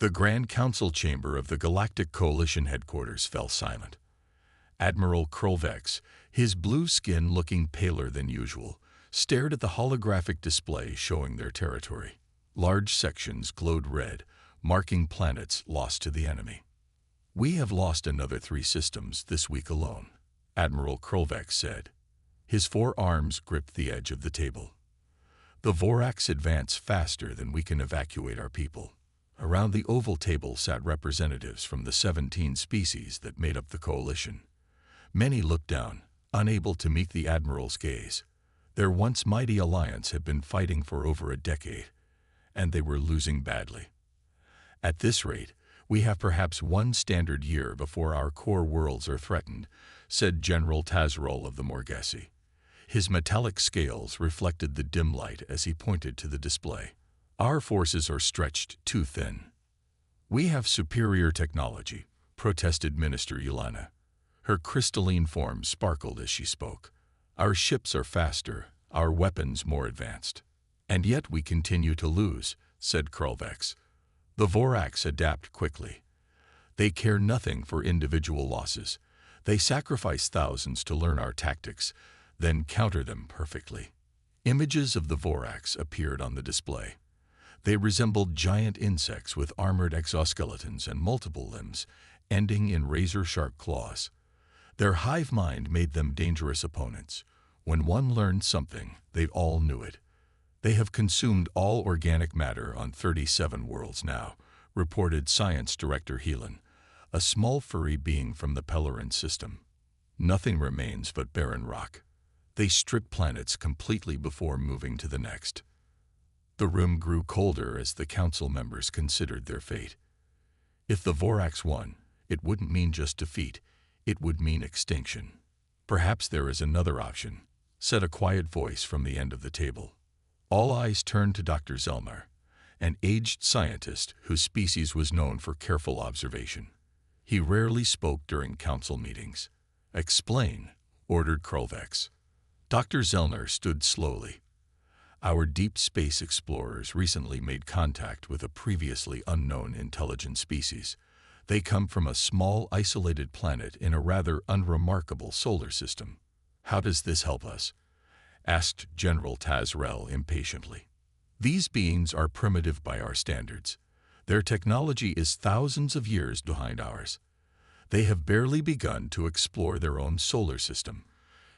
The Grand Council chamber of the Galactic Coalition headquarters fell silent. Admiral Krolvex, his blue skin looking paler than usual, stared at the holographic display showing their territory. Large sections glowed red, marking planets lost to the enemy. We have lost another 3 systems this week alone, Admiral Krolvex said. His 4 arms gripped the edge of the table. The Vorax advance faster than we can evacuate our people. Around the oval table sat representatives from the 17 species that made up the coalition. Many looked down, unable to meet the Admiral's gaze. Their once mighty alliance had been fighting for over a decade, and they were losing badly. At this rate, we have perhaps one standard year before our core worlds are threatened, said General Tazrol of the Morgessi. His metallic scales reflected the dim light as he pointed to the display. Our forces are stretched too thin. We have superior technology, protested Minister Yelena. Her crystalline form sparkled as she spoke. Our ships are faster, our weapons more advanced. And yet we continue to lose, said Krulvex. The Vorax adapt quickly. They care nothing for individual losses. They sacrifice thousands to learn our tactics, then counter them perfectly. Images of the Vorax appeared on the display. They resembled giant insects with armored exoskeletons and multiple limbs, ending in razor-sharp claws. Their hive mind made them dangerous opponents. When one learned something, they all knew it. They have consumed all organic matter on 37 worlds now, reported Science Director Helan, a small furry being from the Pellerin system. Nothing remains but barren rock. They strip planets completely before moving to the next. The room grew colder as the council members considered their fate. If the Vorax won, it wouldn't mean just defeat, it would mean extinction. Perhaps there is another option, said a quiet voice from the end of the table. All eyes turned to Dr. Zellner, an aged scientist whose species was known for careful observation. He rarely spoke during council meetings. Explain, ordered Krulvex. Dr. Zellner stood slowly. Our deep space explorers recently made contact with a previously unknown intelligent species. They come from a small, isolated planet in a rather unremarkable solar system. How does this help us? Asked General Tazrell impatiently. These beings are primitive by our standards. Their technology is thousands of years behind ours. They have barely begun to explore their own solar system,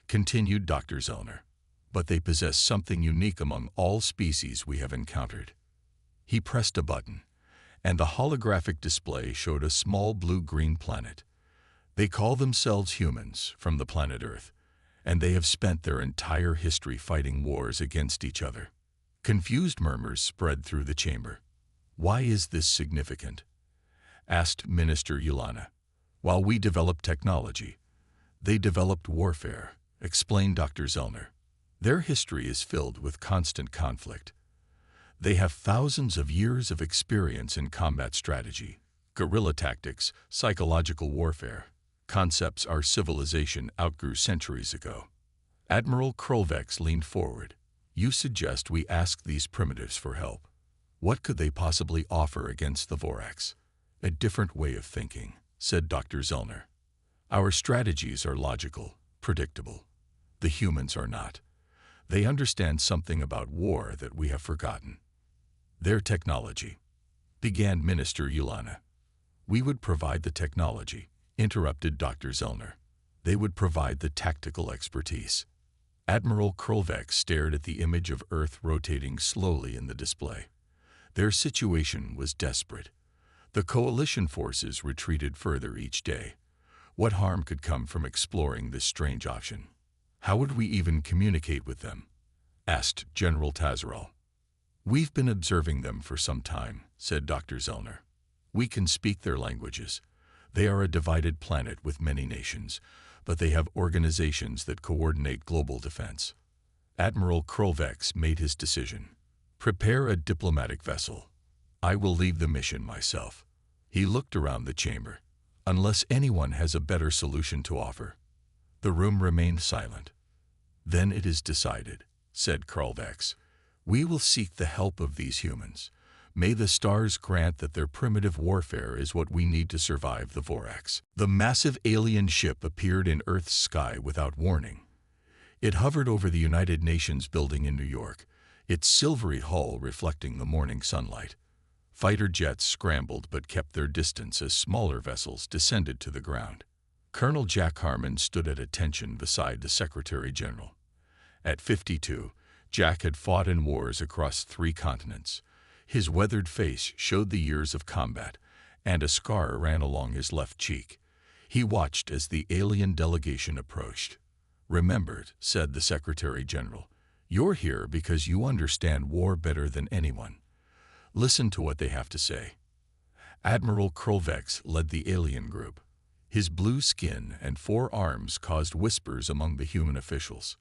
continued Dr. Zellner. But they possess something unique among all species we have encountered. He pressed a button, and the holographic display showed a small blue-green planet. They call themselves humans from the planet Earth, and they have spent their entire history fighting wars against each other. Confused murmurs spread through the chamber. Why is this significant? Asked Minister Yelena. While we developed technology, they developed warfare, explained Dr. Zellner. Their history is filled with constant conflict. They have thousands of years of experience in combat strategy, guerrilla tactics, psychological warfare, concepts our civilization outgrew centuries ago. Admiral Krulvex leaned forward. You suggest we ask these primitives for help. What could they possibly offer against the Vorax? A different way of thinking, said Dr. Zellner. Our strategies are logical, predictable. The humans are not. They understand something about war that we have forgotten. Their technology, began Minister Yelena. We would provide the technology, interrupted Dr. Zellner. They would provide the tactical expertise. Admiral Krulvex stared at the image of Earth rotating slowly in the display. Their situation was desperate. The coalition forces retreated further each day. What harm could come from exploring this strange option? How would we even communicate with them? Asked General Tazrell. We've been observing them for some time, said Dr. Zellner. We can speak their languages. They are a divided planet with many nations, but they have organizations that coordinate global defense. Admiral Krulvex made his decision. Prepare a diplomatic vessel. I will lead the mission myself. He looked around the chamber. Unless anyone has a better solution to offer. The room remained silent. Then it is decided, said Krulvex. We will seek the help of these humans. May the stars grant that their primitive warfare is what we need to survive the Vorax. The massive alien ship appeared in Earth's sky without warning. It hovered over the United Nations building in New York, its silvery hull reflecting the morning sunlight. Fighter jets scrambled but kept their distance as smaller vessels descended to the ground. Colonel Jack Harmon stood at attention beside the Secretary General. At 52, Jack had fought in wars across 3 continents. His weathered face showed the years of combat, and a scar ran along his left cheek. He watched as the alien delegation approached. "Remembered," said the Secretary General, "you're here because you understand war better than anyone. Listen to what they have to say." Admiral Krolvex led the alien group. His blue skin and 4 arms caused whispers among the human officials.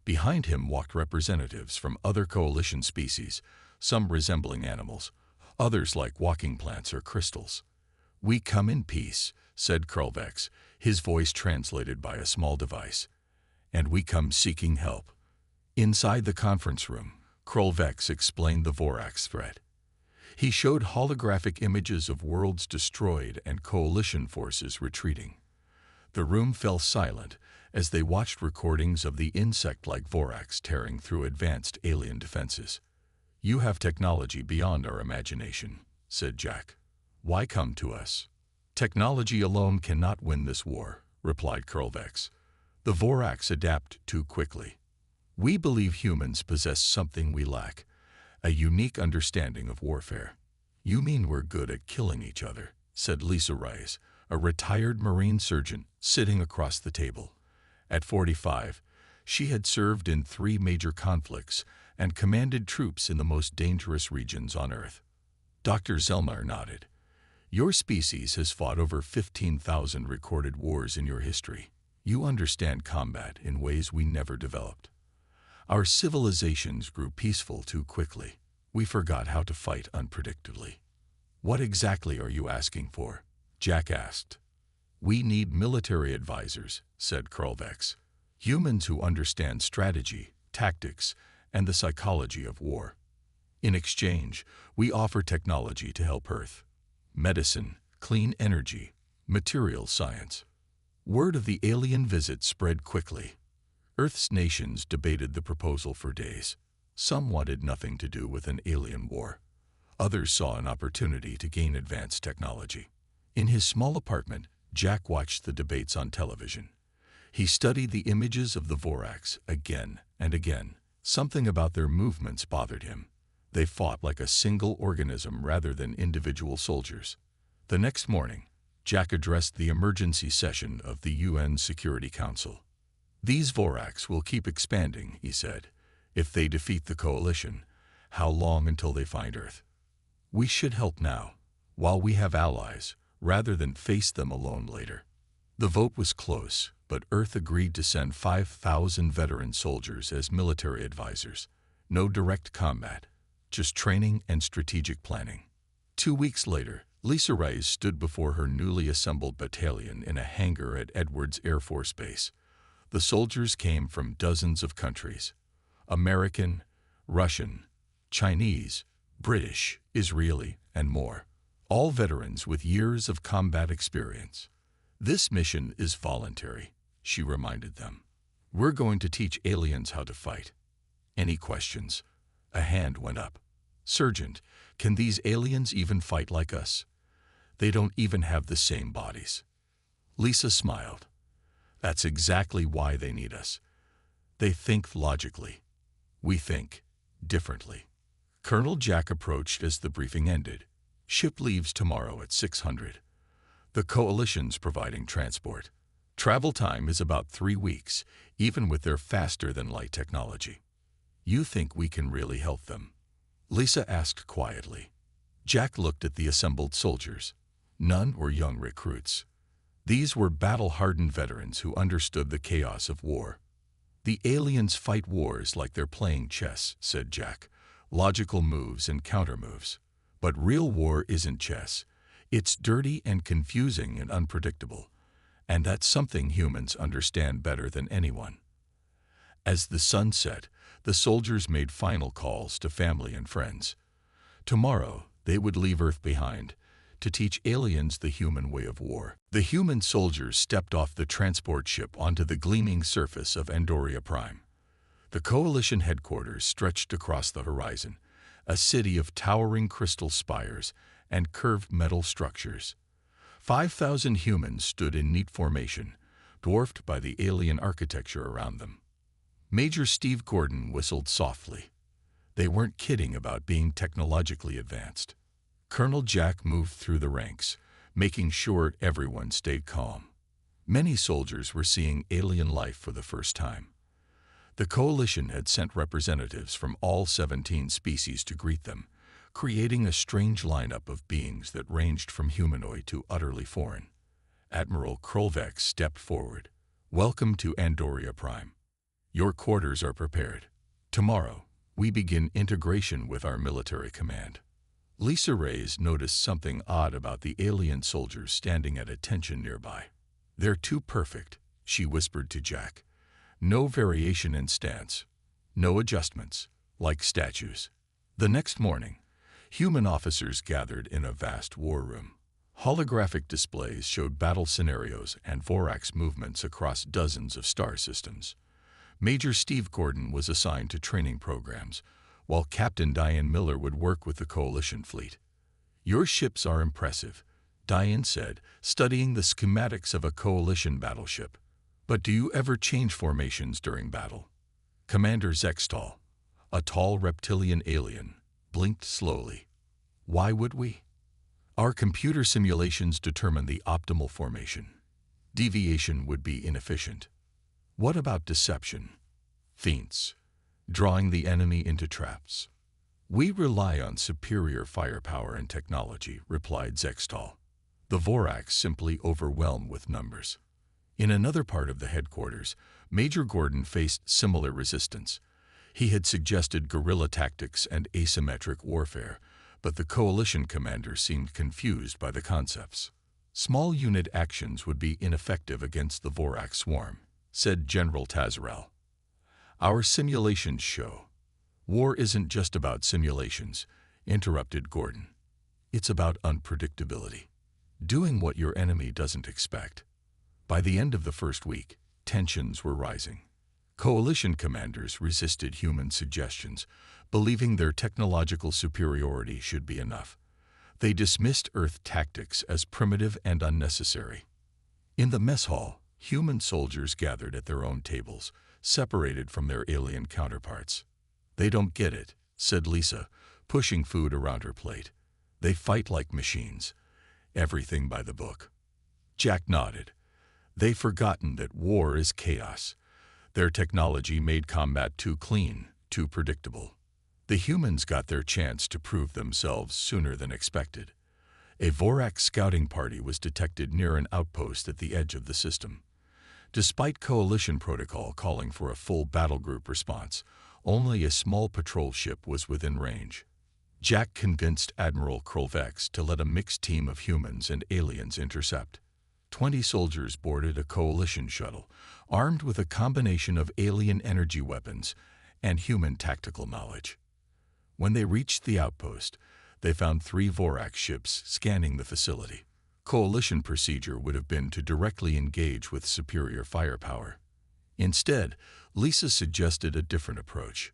Behind him walked representatives from other coalition species, some resembling animals, others like walking plants or crystals. "We come in peace," said Krolvex, his voice translated by a small device. "And we come seeking help." Inside the conference room, Krolvex explained the Vorax threat. He showed holographic images of worlds destroyed and coalition forces retreating. The room fell silent as they watched recordings of the insect-like Vorax tearing through advanced alien defenses. "You have technology beyond our imagination," said Jack. "Why come to us?" "Technology alone cannot win this war," replied Krolvex. "The Vorax adapt too quickly. We believe humans possess something we lack, a unique understanding of warfare." "You mean we're good at killing each other," said Lisa Rice, a retired Marine surgeon sitting across the table. At 45, she had served in 3 major conflicts and commanded troops in the most dangerous regions on Earth. Dr. Zelmar nodded. "Your species has fought over 15,000 recorded wars in your history. You understand combat in ways we never developed. Our civilizations grew peaceful too quickly. We forgot how to fight unpredictably." "What exactly are you asking for?" Jack asked. "We need military advisors," said Krolvex. "Humans who understand strategy, tactics, and the psychology of war. In exchange, we offer technology to help Earth. Medicine, clean energy, material science." Word of the alien visit spread quickly. Earth's nations debated the proposal for days. Some wanted nothing to do with an alien war. Others saw an opportunity to gain advanced technology. In his small apartment, Jack watched the debates on television. He studied the images of the Vorax again and again. Something about their movements bothered him. They fought like a single organism rather than individual soldiers. The next morning, Jack addressed the emergency session of the UN Security Council. "These Vorax will keep expanding," he said. "If they defeat the coalition, how long until they find Earth? We should help now, while we have allies, rather than face them alone later." The vote was close, but Earth agreed to send 5,000 veteran soldiers as military advisors. No direct combat, just training and strategic planning. 2 weeks later, Lisa Rice stood before her newly assembled battalion in a hangar at Edwards Air Force Base. The soldiers came from dozens of countries: American, Russian, Chinese, British, Israeli, and more. All veterans with years of combat experience. "This mission is voluntary," she reminded them. "We're going to teach aliens how to fight. Any questions?" A hand went up. "Sergeant, can these aliens even fight like us? They don't even have the same bodies." Lisa smiled. "That's exactly why they need us. They think logically. We think differently." Colonel Jack approached as the briefing ended. "Ship leaves tomorrow at 600. The coalition's providing transport. Travel time is about 3 weeks, even with their faster-than-light technology. You think we can really help them?" Lisa asked quietly. Jack looked at the assembled soldiers. None were young recruits. These were battle-hardened veterans who understood the chaos of war. "The aliens fight wars like they're playing chess," said Jack. "Logical moves and countermoves. But real war isn't chess. It's dirty and confusing and unpredictable. And that's something humans understand better than anyone." As the sun set, the soldiers made final calls to family and friends. Tomorrow, they would leave Earth behind to teach aliens the human way of war. The human soldiers stepped off the transport ship onto the gleaming surface of Andoria Prime. The coalition headquarters stretched across the horizon, a city of towering crystal spires and curved metal structures. 5,000 humans stood in neat formation, dwarfed by the alien architecture around them. Major Steve Gordon whistled softly. They weren't kidding about being technologically advanced. Colonel Jack moved through the ranks, making sure everyone stayed calm. Many soldiers were seeing alien life for the first time. The coalition had sent representatives from all 17 species to greet them, creating a strange lineup of beings that ranged from humanoid to utterly foreign. Admiral Krolvex stepped forward. "Welcome to Andoria Prime. Your quarters are prepared. Tomorrow, we begin integration with our military command." Lisa Reyes noticed something odd about the alien soldiers standing at attention nearby. "They're too perfect," she whispered to Jack. "No variation in stance, no adjustments, like statues." The next morning, human officers gathered in a vast war room. Holographic displays showed battle scenarios and Vorax movements across dozens of star systems. Major Steve Gordon was assigned to training programs, while Captain Diane Miller would work with the Coalition fleet. "Your ships are impressive," Diane said, studying the schematics of a Coalition battleship. "But do you ever change formations during battle?" Commander Zextal, a tall reptilian alien, blinked slowly. "Why would we? Our computer simulations determine the optimal formation. Deviation would be inefficient." "What about deception?" "Feints, drawing the enemy into traps." "We rely on superior firepower and technology," replied Zextal. "The Vorax simply overwhelm with numbers." In another part of the headquarters, Major Gordon faced similar resistance. He had suggested guerrilla tactics and asymmetric warfare, but the Coalition commander seemed confused by the concepts. "Small unit actions would be ineffective against the Vorax swarm," said General Tazarel. "Our simulations show." "War isn't just about simulations," interrupted Gordon. "It's about unpredictability. Doing what your enemy doesn't expect." By the end of the first week, tensions were rising. Coalition commanders resisted human suggestions, believing their technological superiority should be enough. They dismissed Earth tactics as primitive and unnecessary. In the mess hall, human soldiers gathered at their own tables, separated from their alien counterparts. "They don't get it," said Lisa, pushing food around her plate. "They fight like machines. Everything by the book." Jack nodded. "They've forgotten that war is chaos. Their technology made combat too clean, too predictable. The humans got their chance to prove themselves sooner than expected." A Vorax scouting party was detected near an outpost at the edge of the system. Despite Coalition protocol calling for a full battle group response, only a small patrol ship was within range. Jack convinced Admiral Krolvex to let a mixed team of humans and aliens intercept. 20 soldiers boarded a Coalition shuttle, armed with a combination of alien energy weapons and human tactical knowledge. When they reached the outpost, they found 3 Vorax ships scanning the facility. Coalition procedure would have been to directly engage with superior firepower. Instead, Lisa suggested a different approach.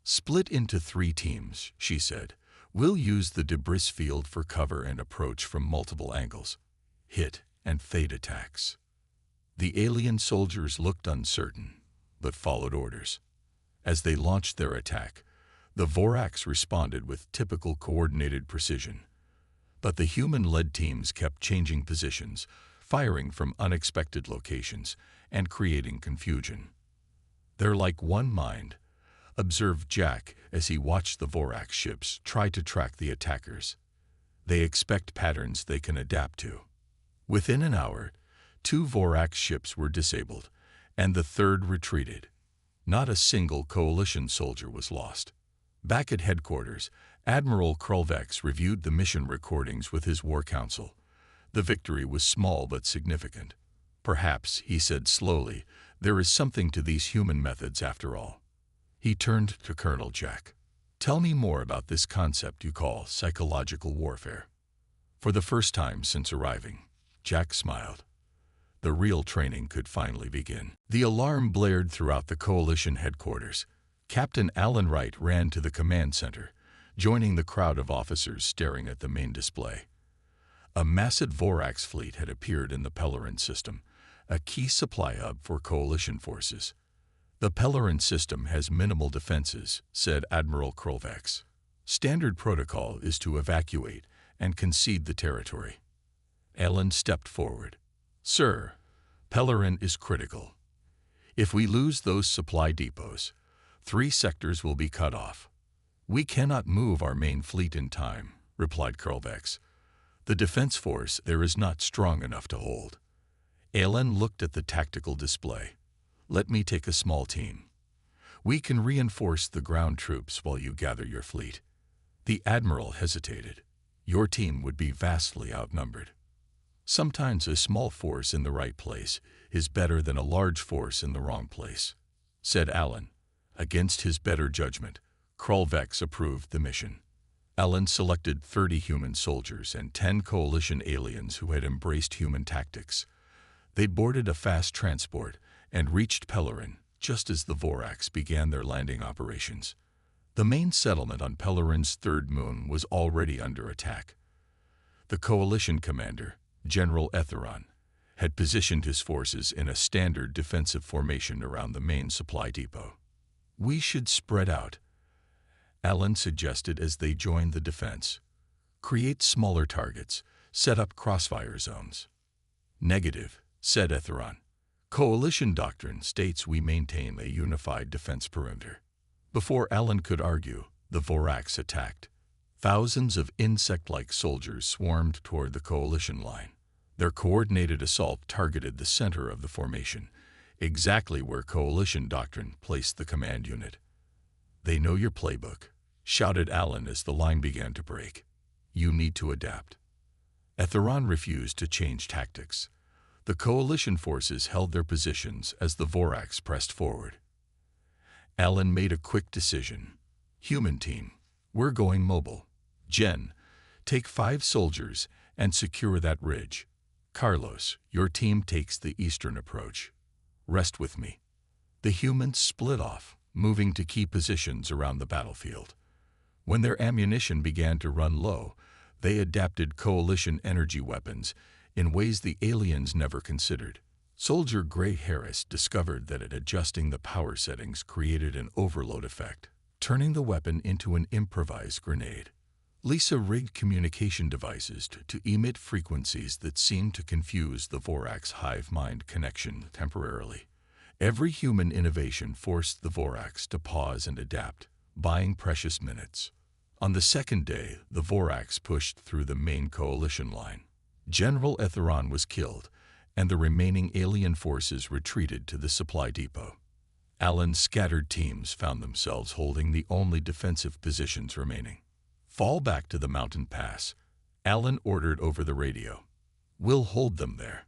"Split into 3 teams," she said. "We'll use the debris field for cover and approach from multiple angles. Hit and fade attacks." The alien soldiers looked uncertain, but followed orders. As they launched their attack, the Vorax responded with typical coordinated precision. But the human-led teams kept changing positions, firing from unexpected locations, and creating confusion. "They're like one mind," observed Jack as he watched the Vorax ships try to track the attackers. "They expect patterns they can adapt to." Within an hour, 2 Vorax ships were disabled, and the 3rd retreated. Not a single Coalition soldier was lost. Back at headquarters, Admiral Krolvex reviewed the mission recordings with his war council. The victory was small but significant. "Perhaps," he said slowly, "there is something to these human methods after all." He turned to Colonel Jack. "Tell me more about this concept you call psychological warfare." For the first time since arriving, Jack smiled. The real training could finally begin. The alarm blared throughout the Coalition headquarters. Captain Alan Wright ran to the command center, joining the crowd of officers staring at the main display. A massive Vorax fleet had appeared in the Pellerin system, a key supply hub for Coalition forces. "The Pellerin system has minimal defenses," said Admiral Krolvex. "Standard protocol is to evacuate and concede the territory." Ellen stepped forward. "Sir, Pellerin is critical. If we lose those supply depots, 3 sectors will be cut off. We cannot move our main fleet in time, replied Krolvex. The defense force there is not strong enough to hold. Alan looked at the tactical display. Let me take a small team. We can reinforce the ground troops while you gather your fleet. The admiral hesitated. Your team would be vastly outnumbered. Sometimes a small force in the right place is better than a large force in the wrong place, said Alan. Against his better judgment, Krolvex approved the mission. Alan selected 30 human soldiers and 10 coalition aliens who had embraced human tactics. They boarded a fast transport and reached Pellerin just as the Vorax began their landing operations. The main settlement on Pellerin's third moon was already under attack. The coalition commander, General Etheron, had positioned his forces in a standard defensive formation around the main supply depot. We should spread out, Alan suggested as they joined the defense. Create smaller targets, set up crossfire zones. Negative, said Etheron. Coalition doctrine states we maintain a unified defense perimeter. Before Alan could argue, the Vorax attacked. Thousands of insect-like soldiers swarmed toward the coalition line. Their coordinated assault targeted the center of the formation, exactly where coalition doctrine placed the command unit. They know your playbook, shouted Alan as the line began to break. You need to adapt. Etheron refused to change tactics. The coalition forces held their positions as the Vorax pressed forward. Alan made a quick decision. Human team, we're going mobile. Jen, take 5 soldiers and secure that ridge. Carlos, your team takes the eastern approach. Rest with me. The humans split off, moving to key positions around the battlefield. When their ammunition began to run low, they adapted coalition energy weapons in ways the aliens never considered. Soldier Gray Harris discovered that adjusting the power settings created an overload effect, turning the weapon into an improvised grenade. Lisa rigged communication devices to emit frequencies that seemed to confuse the Vorax hive mind connection temporarily. Every human innovation forced the Vorax to pause and adapt, buying precious minutes. On the second day, the Vorax pushed through the main coalition line. General Etheron was killed, and the remaining alien forces retreated to the supply depot. Alan's scattered teams found themselves holding the only defensive positions remaining. Fall back to the mountain pass, Alan ordered over the radio. We'll hold them there.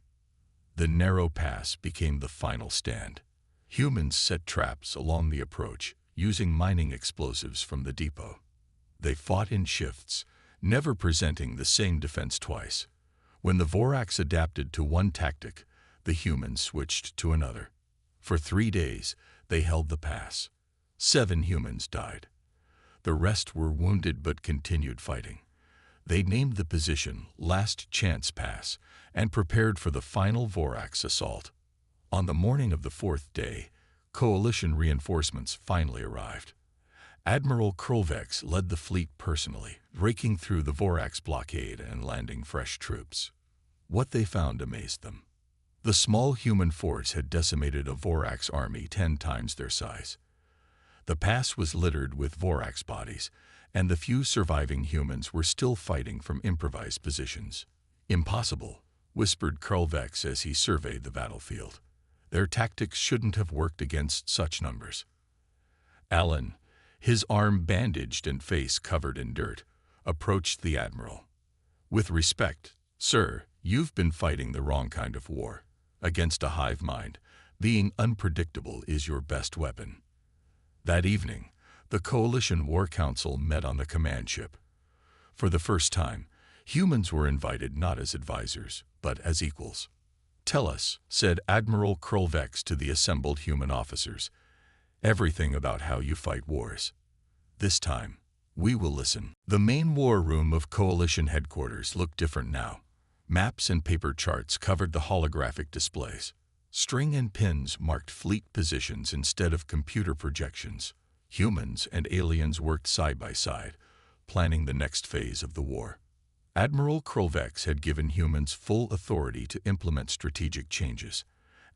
The narrow pass became the final stand. Humans set traps along the approach, using mining explosives from the depot. They fought in shifts, never presenting the same defense twice. When the Vorax adapted to one tactic, the humans switched to another. For 3 days, they held the pass. 7 humans died. The rest were wounded but continued fighting. They named the position Last Chance Pass and prepared for the final Vorax assault. On the morning of the 4th day, coalition reinforcements finally arrived. Admiral Krolvex led the fleet personally, breaking through the Vorax blockade and landing fresh troops. What they found amazed them. The small human force had decimated a Vorax army 10 times their size. The pass was littered with Vorax bodies, and the few surviving humans were still fighting from improvised positions. Impossible, whispered Krolvex as he surveyed the battlefield. Their tactics shouldn't have worked against such numbers. Alan, his arm bandaged and face covered in dirt, approached the admiral. With respect, sir, you've been fighting the wrong kind of war. Against a hive mind, being unpredictable is your best weapon. That evening, the Coalition War Council met on the command ship. For the first time, humans were invited not as advisors, but as equals. Tell us, said Admiral Krolvex to the assembled human officers, everything about how you fight wars. This time, we will listen. The main war room of Coalition headquarters looked different now. Maps and paper charts covered the holographic displays. String and pins marked fleet positions instead of computer projections. Humans and aliens worked side by side, planning the next phase of the war. Admiral Krolvex had given humans full authority to implement strategic changes.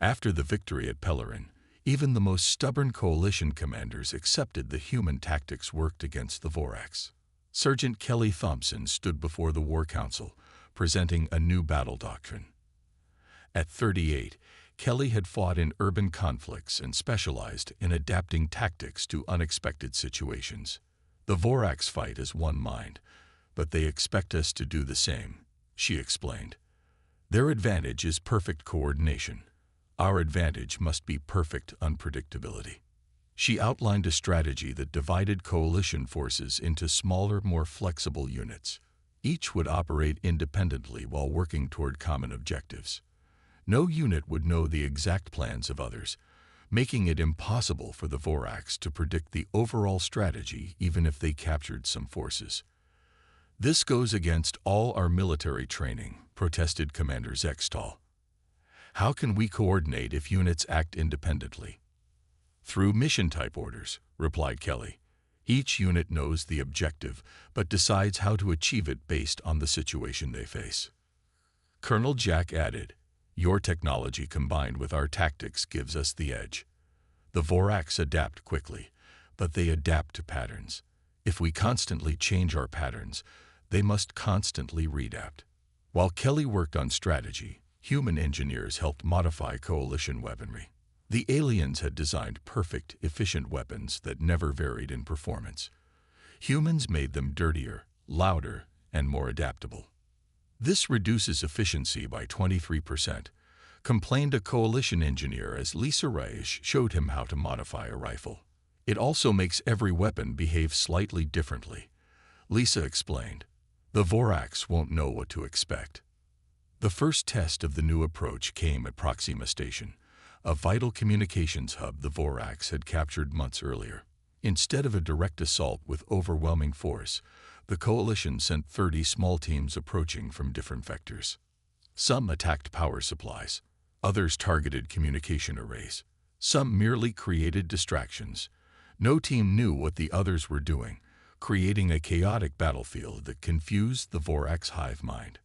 After the victory at Pellerin, even the most stubborn coalition commanders accepted the human tactics worked against the Vorax. Sergeant Kelly Thompson stood before the War Council, presenting a new battle doctrine. At 38, Kelly had fought in urban conflicts and specialized in adapting tactics to unexpected situations. The Vorax fight as one mind, but they expect us to do the same, she explained. Their advantage is perfect coordination. Our advantage must be perfect unpredictability. She outlined a strategy that divided coalition forces into smaller, more flexible units. Each would operate independently while working toward common objectives. No unit would know the exact plans of others, making it impossible for the Vorax to predict the overall strategy even if they captured some forces. This goes against all our military training, protested Commander Zextal. How can we coordinate if units act independently? Through mission-type orders, replied Kelly. Each unit knows the objective, but decides how to achieve it based on the situation they face. Colonel Jack added, your technology combined with our tactics gives us the edge. The Vorax adapt quickly, but they adapt to patterns. If we constantly change our patterns, they must constantly readapt. While Kelly worked on strategy, human engineers helped modify coalition weaponry. The aliens had designed perfect, efficient weapons that never varied in performance. Humans made them dirtier, louder, and more adaptable. This reduces efficiency by 23%, complained a coalition engineer as Lisa Reich showed him how to modify a rifle. It also makes every weapon behave slightly differently. Lisa explained, the Vorax won't know what to expect. The first test of the new approach came at Proxima Station, a vital communications hub the Vorax had captured months earlier. Instead of a direct assault with overwhelming force, the coalition sent 30 small teams approaching from different vectors. Some attacked power supplies, others targeted communication arrays. Some merely created distractions. No team knew what the others were doing, creating a chaotic battlefield that confused the Vorax hive mind.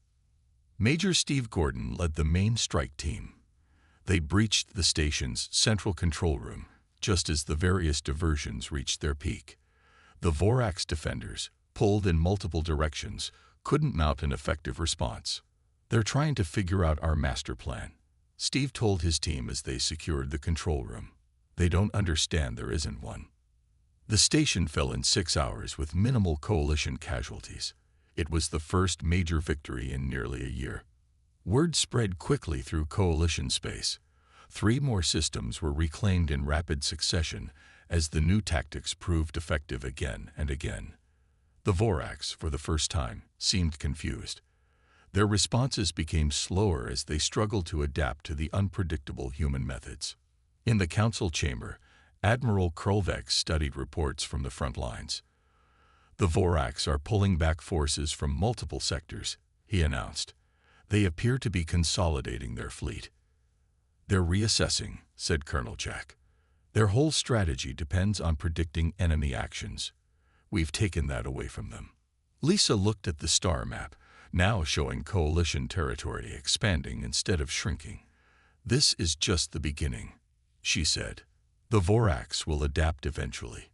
Major Steve Gordon led the main strike team. They breached the station's central control room, just as the various diversions reached their peak. The Vorax defenders, pulled in multiple directions, couldn't mount an effective response. They're trying to figure out our master plan, Steve told his team as they secured the control room. They don't understand there isn't one. The station fell in 6 hours with minimal coalition casualties. It was the first major victory in nearly a year. Word spread quickly through coalition space. 3 more systems were reclaimed in rapid succession as the new tactics proved effective again and again. The Vorax, for the first time, seemed confused. Their responses became slower as they struggled to adapt to the unpredictable human methods. In the council chamber, Admiral Krolvex studied reports from the front lines. The Vorax are pulling back forces from multiple sectors, he announced. They appear to be consolidating their fleet. They're reassessing, said Colonel Jack. Their whole strategy depends on predicting enemy actions. We've taken that away from them. Lisa looked at the star map, now showing coalition territory expanding instead of shrinking. This is just the beginning, she said. The Vorax will adapt eventually.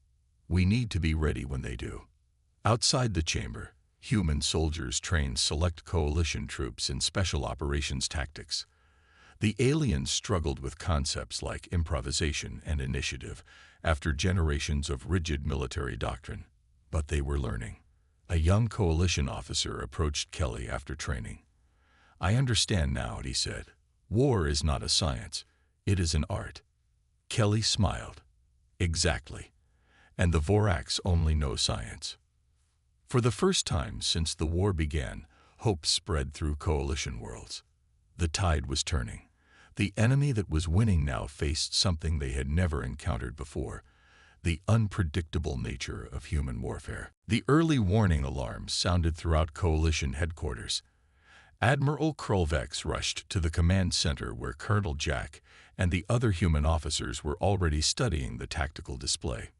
We need to be ready when they do. Outside the chamber, human soldiers trained select coalition troops in special operations tactics. The aliens struggled with concepts like improvisation and initiative after generations of rigid military doctrine. But they were learning. A young coalition officer approached Kelly after training. I understand now, he said. War is not a science. It is an art. Kelly smiled. Exactly. And the Vorax only know science. For the first time since the war began, hope spread through coalition worlds. The tide was turning. The enemy that was winning now faced something they had never encountered before, the unpredictable nature of human warfare. The early warning alarms sounded throughout coalition headquarters. Admiral Krolvex rushed to the command center where Colonel Jack and the other human officers were already studying the tactical display.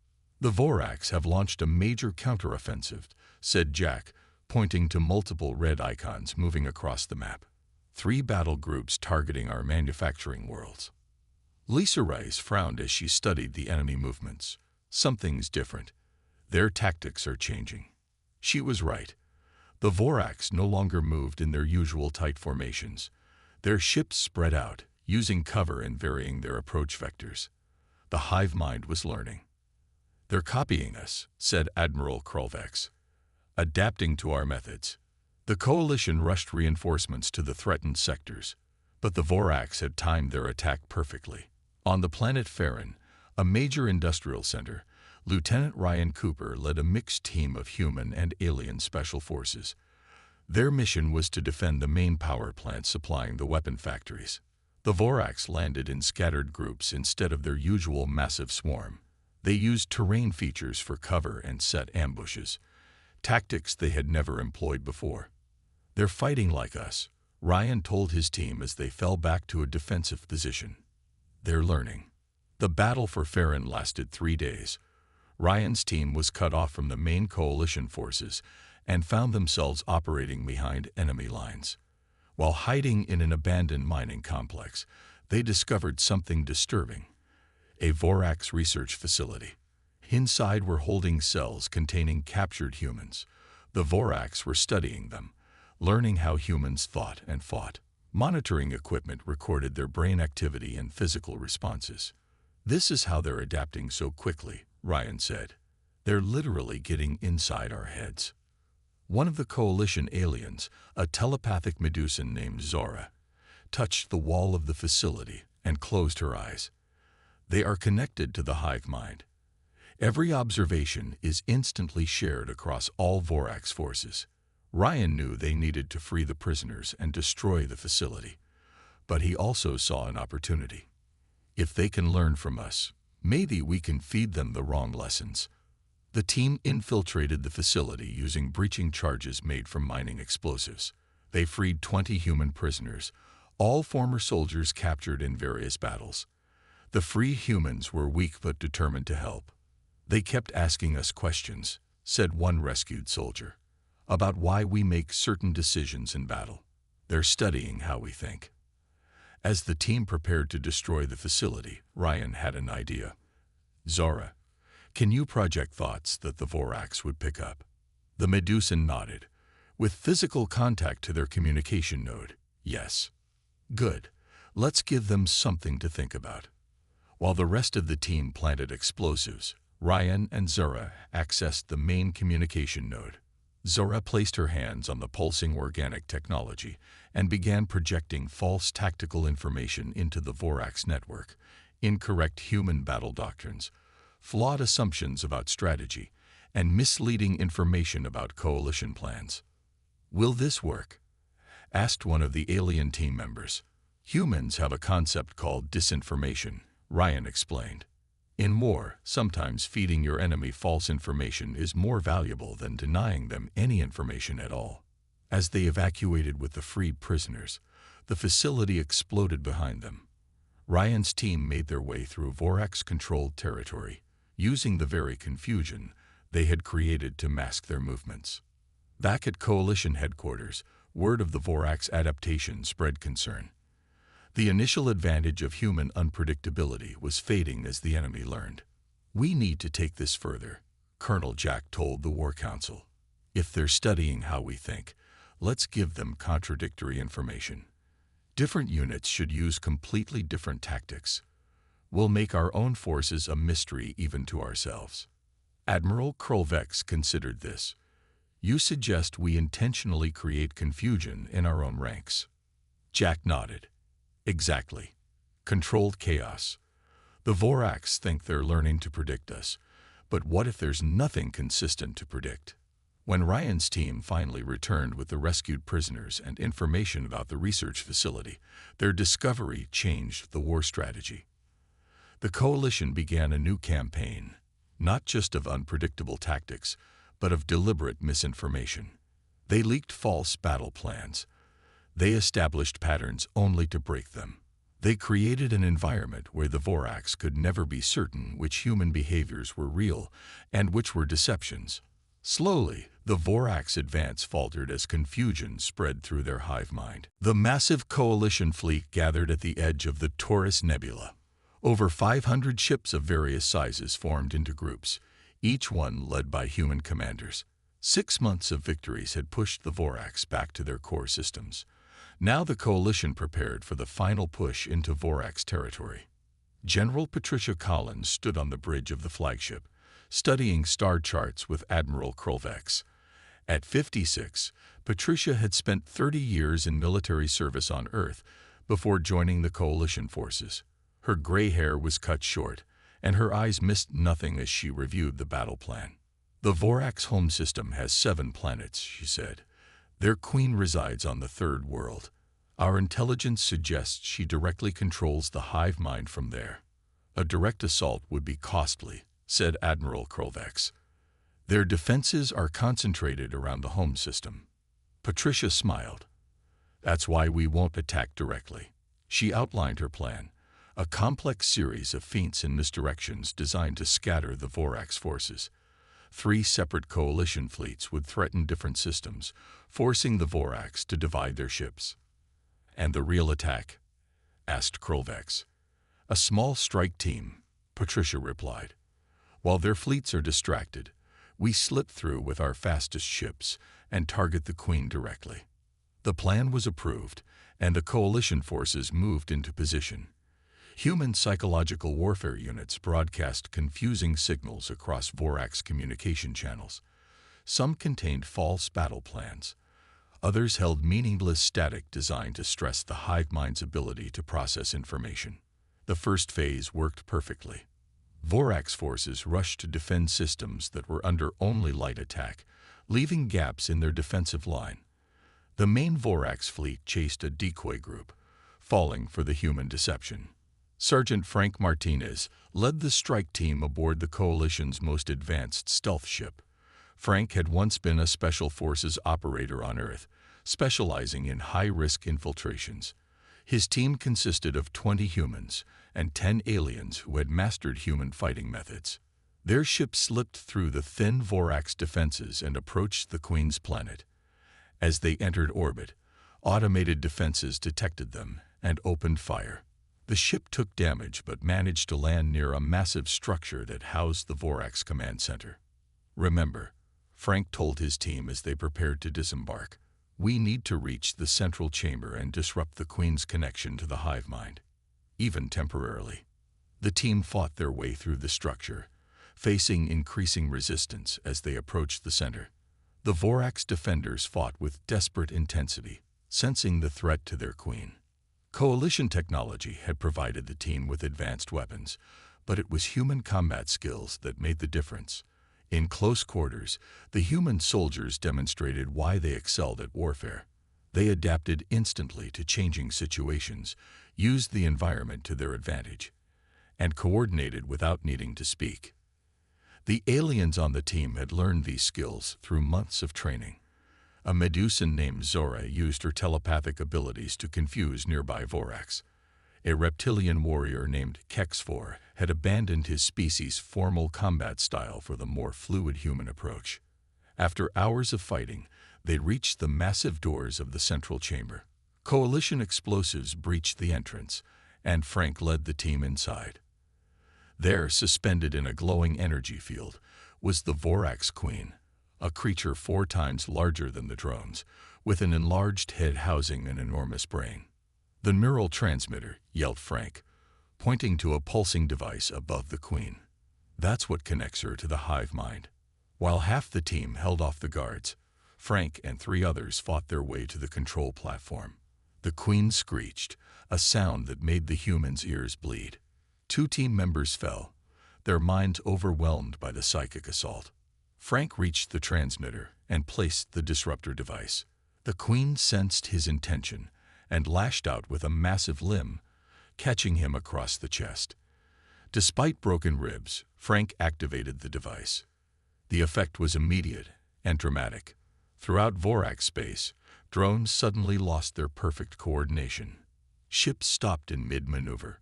The Vorax have launched a major counteroffensive, said Jack, pointing to multiple red icons moving across the map. 3 battle groups targeting our manufacturing worlds. Lisa Rice frowned as she studied the enemy movements. Something's different. Their tactics are changing. She was right. The Vorax no longer moved in their usual tight formations. Their ships spread out, using cover and varying their approach vectors. The hive mind was learning. "They're copying us," said Admiral Krolvex, "adapting to our methods." The coalition rushed reinforcements to the threatened sectors, but the Vorax had timed their attack perfectly. On the planet Farron, a major industrial center, Lieutenant Ryan Cooper led a mixed team of human and alien special forces. Their mission was to defend the main power plant supplying the weapon factories. The Vorax landed in scattered groups instead of their usual massive swarm. They used terrain features for cover and set ambushes, tactics they had never employed before. "They're fighting like us," Ryan told his team as they fell back to a defensive position. "They're learning." The battle for Farron lasted 3 days. Ryan's team was cut off from the main coalition forces and found themselves operating behind enemy lines. While hiding in an abandoned mining complex, they discovered something disturbing: a Vorax research facility. Inside were holding cells containing captured humans. The Vorax were studying them, learning how humans thought and fought. Monitoring equipment recorded their brain activity and physical responses. "This is how they're adapting so quickly," Ryan said. "They're literally getting inside our heads." One of the coalition aliens, a telepathic Medusan named Zora, touched the wall of the facility and closed her eyes. "They are connected to the hive mind. Every observation is instantly shared across all Vorax forces." Ryan knew they needed to free the prisoners and destroy the facility, but he also saw an opportunity. "If they can learn from us, maybe we can feed them the wrong lessons." The team infiltrated the facility using breaching charges made from mining explosives. They freed 20 human prisoners, all former soldiers captured in various battles. The free humans were weak but determined to help. "They kept asking us questions," said one rescued soldier, "about why we make certain decisions in battle. They're studying how we think." As the team prepared to destroy the facility, Ryan had an idea. "Zora, can you project thoughts that the Vorax would pick up?" The Medusan nodded. "With physical contact to their communication node, yes." "Good. Let's give them something to think about." While the rest of the team planted explosives, Ryan and Zora accessed the main communication node. Zora placed her hands on the pulsing organic technology and began projecting false tactical information into the Vorax network: incorrect human battle doctrines, flawed assumptions about strategy, and misleading information about coalition plans. "Will this work?" asked one of the alien team members. "Humans have a concept called disinformation," Ryan explained. "In war, sometimes feeding your enemy false information is more valuable than denying them any information at all." As they evacuated with the freed prisoners, the facility exploded behind them. Ryan's team made their way through Vorax-controlled territory, using the very confusion they had created to mask their movements. Back at Coalition headquarters, word of the Vorax adaptation spread concern. The initial advantage of human unpredictability was fading as the enemy learned. "We need to take this further," Colonel Jack told the War Council. "If they're studying how we think, let's give them contradictory information. Different units should use completely different tactics. We'll make our own forces a mystery even to ourselves." Admiral Krolvex considered this. "You suggest we intentionally create confusion in our own ranks?" Jack nodded. "Exactly. Controlled chaos. The Vorax think they're learning to predict us, but what if there's nothing consistent to predict?" When Ryan's team finally returned with the rescued prisoners and information about the research facility, their discovery changed the war strategy. The coalition began a new campaign, not just of unpredictable tactics, but of deliberate misinformation. They leaked false battle plans. They established patterns only to break them. They created an environment where the Vorax could never be certain which human behaviors were real and which were deceptions. Slowly, the Vorax advance faltered as confusion spread through their hive mind. The massive coalition fleet gathered at the edge of the Taurus Nebula. Over 500 ships of various sizes formed into groups, each one led by human commanders. 6 months of victories had pushed the Vorax back to their core systems. Now the coalition prepared for the final push into Vorax territory. General Patricia Collins stood on the bridge of the flagship, studying star charts with Admiral Krolvex. At 56, Patricia had spent 30 years in military service on Earth before joining the coalition forces. Her gray hair was cut short, and her eyes missed nothing as she reviewed the battle plan. "The Vorax home system has 7 planets," she said. "Their queen resides on the 3rd world. Our intelligence suggests she directly controls the hive mind from there. A direct assault would be costly," said Admiral Krolvex. "Their defenses are concentrated around the home system." Patricia smiled. "That's why we won't attack directly." She outlined her plan, a complex series of feints and misdirections designed to scatter the Vorax forces. 3 separate coalition fleets would threaten different systems, forcing the Vorax to divide their ships. "And the real attack?" asked Krolvex. "A small strike team," Patricia replied. "While their fleets are distracted, we slip through with our fastest ships and target the Queen directly." The plan was approved, and the coalition forces moved into position. Human psychological warfare units broadcast confusing signals across Vorax communication channels. Some contained false battle plans. Others held meaningless static designed to stress the hive mind's ability to process information. The first phase worked perfectly. Vorax forces rushed to defend systems that were under only light attack, leaving gaps in their defensive line. The main Vorax fleet chased a decoy group, falling for the human deception. Sergeant Frank Martinez led the strike team aboard the coalition's most advanced stealth ship. Frank had once been a special forces operator on Earth, specializing in high-risk infiltrations. His team consisted of 20 humans and 10 aliens who had mastered human fighting methods. Their ship slipped through the thin Vorax defenses and approached the Queen's planet. As they entered orbit, automated defenses detected them and opened fire. The ship took damage but managed to land near a massive structure that housed the Vorax command center. "Remember," Frank told his team as they prepared to disembark, "we need to reach the central chamber and disrupt the Queen's connection to the hive mind, even temporarily." The team fought their way through the structure, facing increasing resistance as they approached the center. The Vorax defenders fought with desperate intensity, sensing the threat to their queen. Coalition technology had provided the team with advanced weapons, but it was human combat skills that made the difference. In close quarters, the human soldiers demonstrated why they excelled at warfare. They adapted instantly to changing situations, used the environment to their advantage, and coordinated without needing to speak. The aliens on the team had learned these skills through months of training. A Medusan named Zora used her telepathic abilities to confuse nearby Vorax. A reptilian warrior named Kexfor had abandoned his species' formal combat style for the more fluid human approach. After hours of fighting, they reached the massive doors of the central chamber. Coalition explosives breached the entrance, and Frank led the team inside. There, suspended in a glowing energy field, was the Vorax Queen, a creature 4 times larger than the drones, with an enlarged head housing an enormous brain. "The neural transmitter," yelled Frank, pointing to a pulsing device above the Queen. "That's what connects her to the hive mind." While half the team held off the guards, Frank and 3 others fought their way to the control platform. The Queen screeched, a sound that made the humans' ears bleed. 2 team members fell, their minds overwhelmed by the psychic assault. Frank reached the transmitter and placed the disruptor device. The Queen sensed his intention and lashed out with a massive limb, catching him across the chest. Despite broken ribs, Frank activated the device. The effect was immediate and dramatic. Throughout Vorax space, drones suddenly lost their perfect coordination. Ships stopped in mid-maneuver.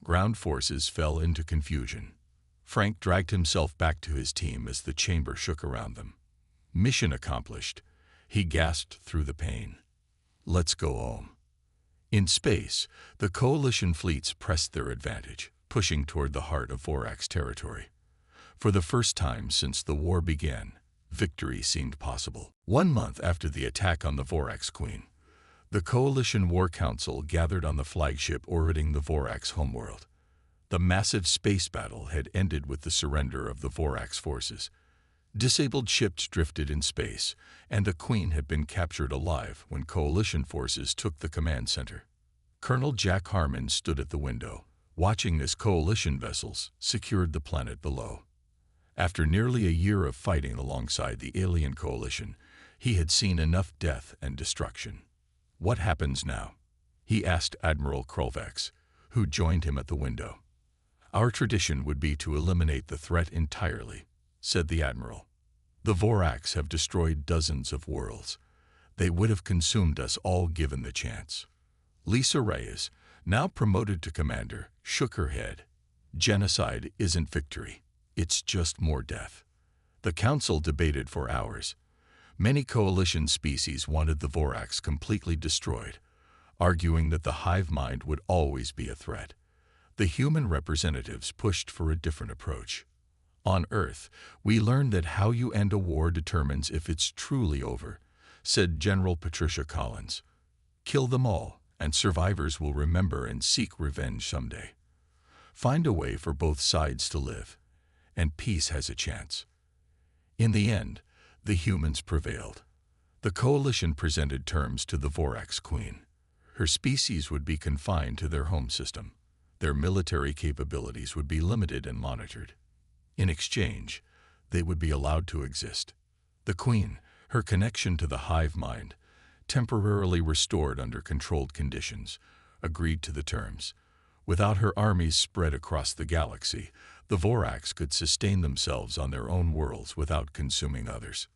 Ground forces fell into confusion. Frank dragged himself back to his team as the chamber shook around them. "Mission accomplished," he gasped through the pain. "Let's go home." In space, the coalition fleets pressed their advantage, pushing toward the heart of Vorax territory. For the first time since the war began, victory seemed possible. 1 month after the attack on the Vorax Queen, the Coalition War Council gathered on the flagship orbiting the Vorax homeworld. The massive space battle had ended with the surrender of the Vorax forces. Disabled ships drifted in space, and the Queen had been captured alive when Coalition forces took the command center. Colonel Jack Harmon stood at the window, watching as Coalition vessels secured the planet below. After nearly a year of fighting alongside the alien coalition, he had seen enough death and destruction. "What happens now?" he asked Admiral Krolvex, who joined him at the window. "Our tradition would be to eliminate the threat entirely," said the Admiral. "The Vorax have destroyed dozens of worlds. They would have consumed us all given the chance." Lisa Reyes, now promoted to commander, shook her head. "Genocide isn't victory. It's just more death." The council debated for hours. Many coalition species wanted the Vorax completely destroyed, arguing that the hive mind would always be a threat. The human representatives pushed for a different approach. "On Earth, we learned that how you end a war determines if it's truly over," said General Patricia Collins. "Kill them all, and survivors will remember and seek revenge someday. Find a way for both sides to live, and peace has a chance." In the end, the humans prevailed. The coalition presented terms to the Vorax Queen. Her species would be confined to their home system. Their military capabilities would be limited and monitored. In exchange, they would be allowed to exist. The Queen, her connection to the hive mind, temporarily restored under controlled conditions, agreed to the terms. Without her armies spread across the galaxy, the Vorax could sustain themselves on their own worlds without consuming others.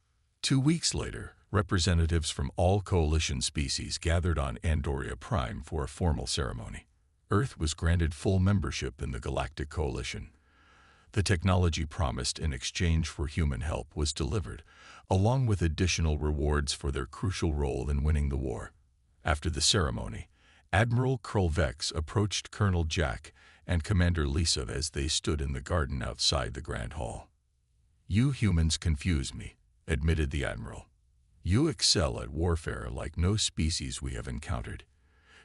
2 weeks later, representatives from all coalition species gathered on Andoria Prime for a formal ceremony. Earth was granted full membership in the Galactic Coalition. The technology promised in exchange for human help was delivered, along with additional rewards for their crucial role in winning the war. After the ceremony, Admiral Krolvex approached Colonel Jack and Commander Lisa as they stood in the garden outside the Grand Hall. "You humans confuse me," admitted the Admiral. "You excel at warfare like no species we have encountered.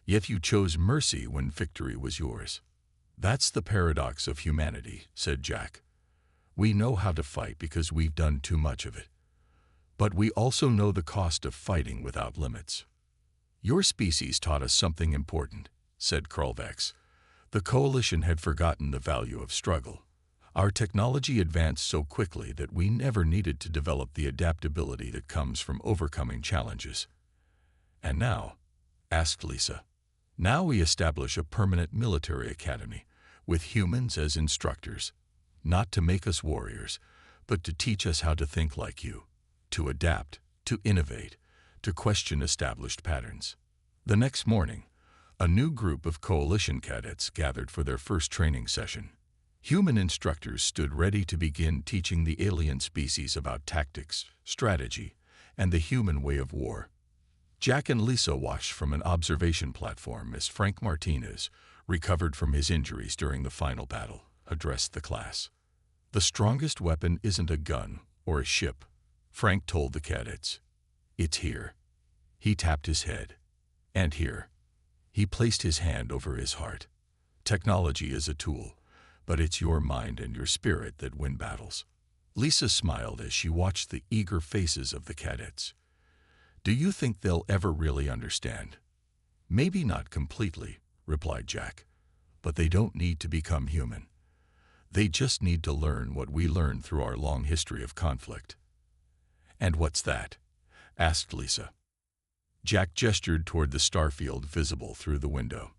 Yet you chose mercy when victory was yours." "That's the paradox of humanity," said Jack. "We know how to fight because we've done too much of it. But we also know the cost of fighting without limits." "Your species taught us something important," said Krolvex. "The Coalition had forgotten the value of struggle. Our technology advanced so quickly that we never needed to develop the adaptability that comes from overcoming challenges." "And now?" asked Lisa. "Now we establish a permanent military academy, with humans as instructors, not to make us warriors, but to teach us how to think like you, to adapt, to innovate, to question established patterns." The next morning, a new group of coalition cadets gathered for their first training session. Human instructors stood ready to begin teaching the alien species about tactics, strategy, and the human way of war. Jack and Lisa watched from an observation platform as Frank Martinez, recovered from his injuries during the final battle, addressed the class. "The strongest weapon isn't a gun or a ship," Frank told the cadets. "It's here." He tapped his head. "And here." He placed his hand over his heart. "Technology is a tool, but it's your mind and your spirit that win battles." Lisa smiled as she watched the eager faces of the cadets. "Do you think they'll ever really understand?" "Maybe not completely," replied Jack, "but they don't need to become human. They just need to learn what we learned through our long history of conflict." "And what's that?" asked Lisa. Jack gestured toward the starfield visible through the window.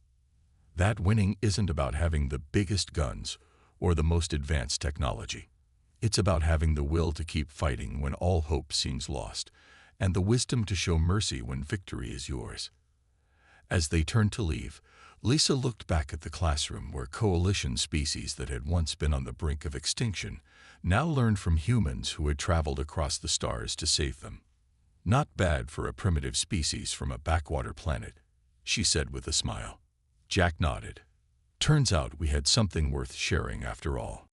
"That winning isn't about having the biggest guns or the most advanced technology. It's about having the will to keep fighting when all hope seems lost, and the wisdom to show mercy when victory is yours." As they turned to leave, Lisa looked back at the classroom where coalition species that had once been on the brink of extinction now learned from humans who had traveled across the stars to save them. "Not bad for a primitive species from a backwater planet," she said with a smile. Jack nodded. Turns out we had something worth sharing after all.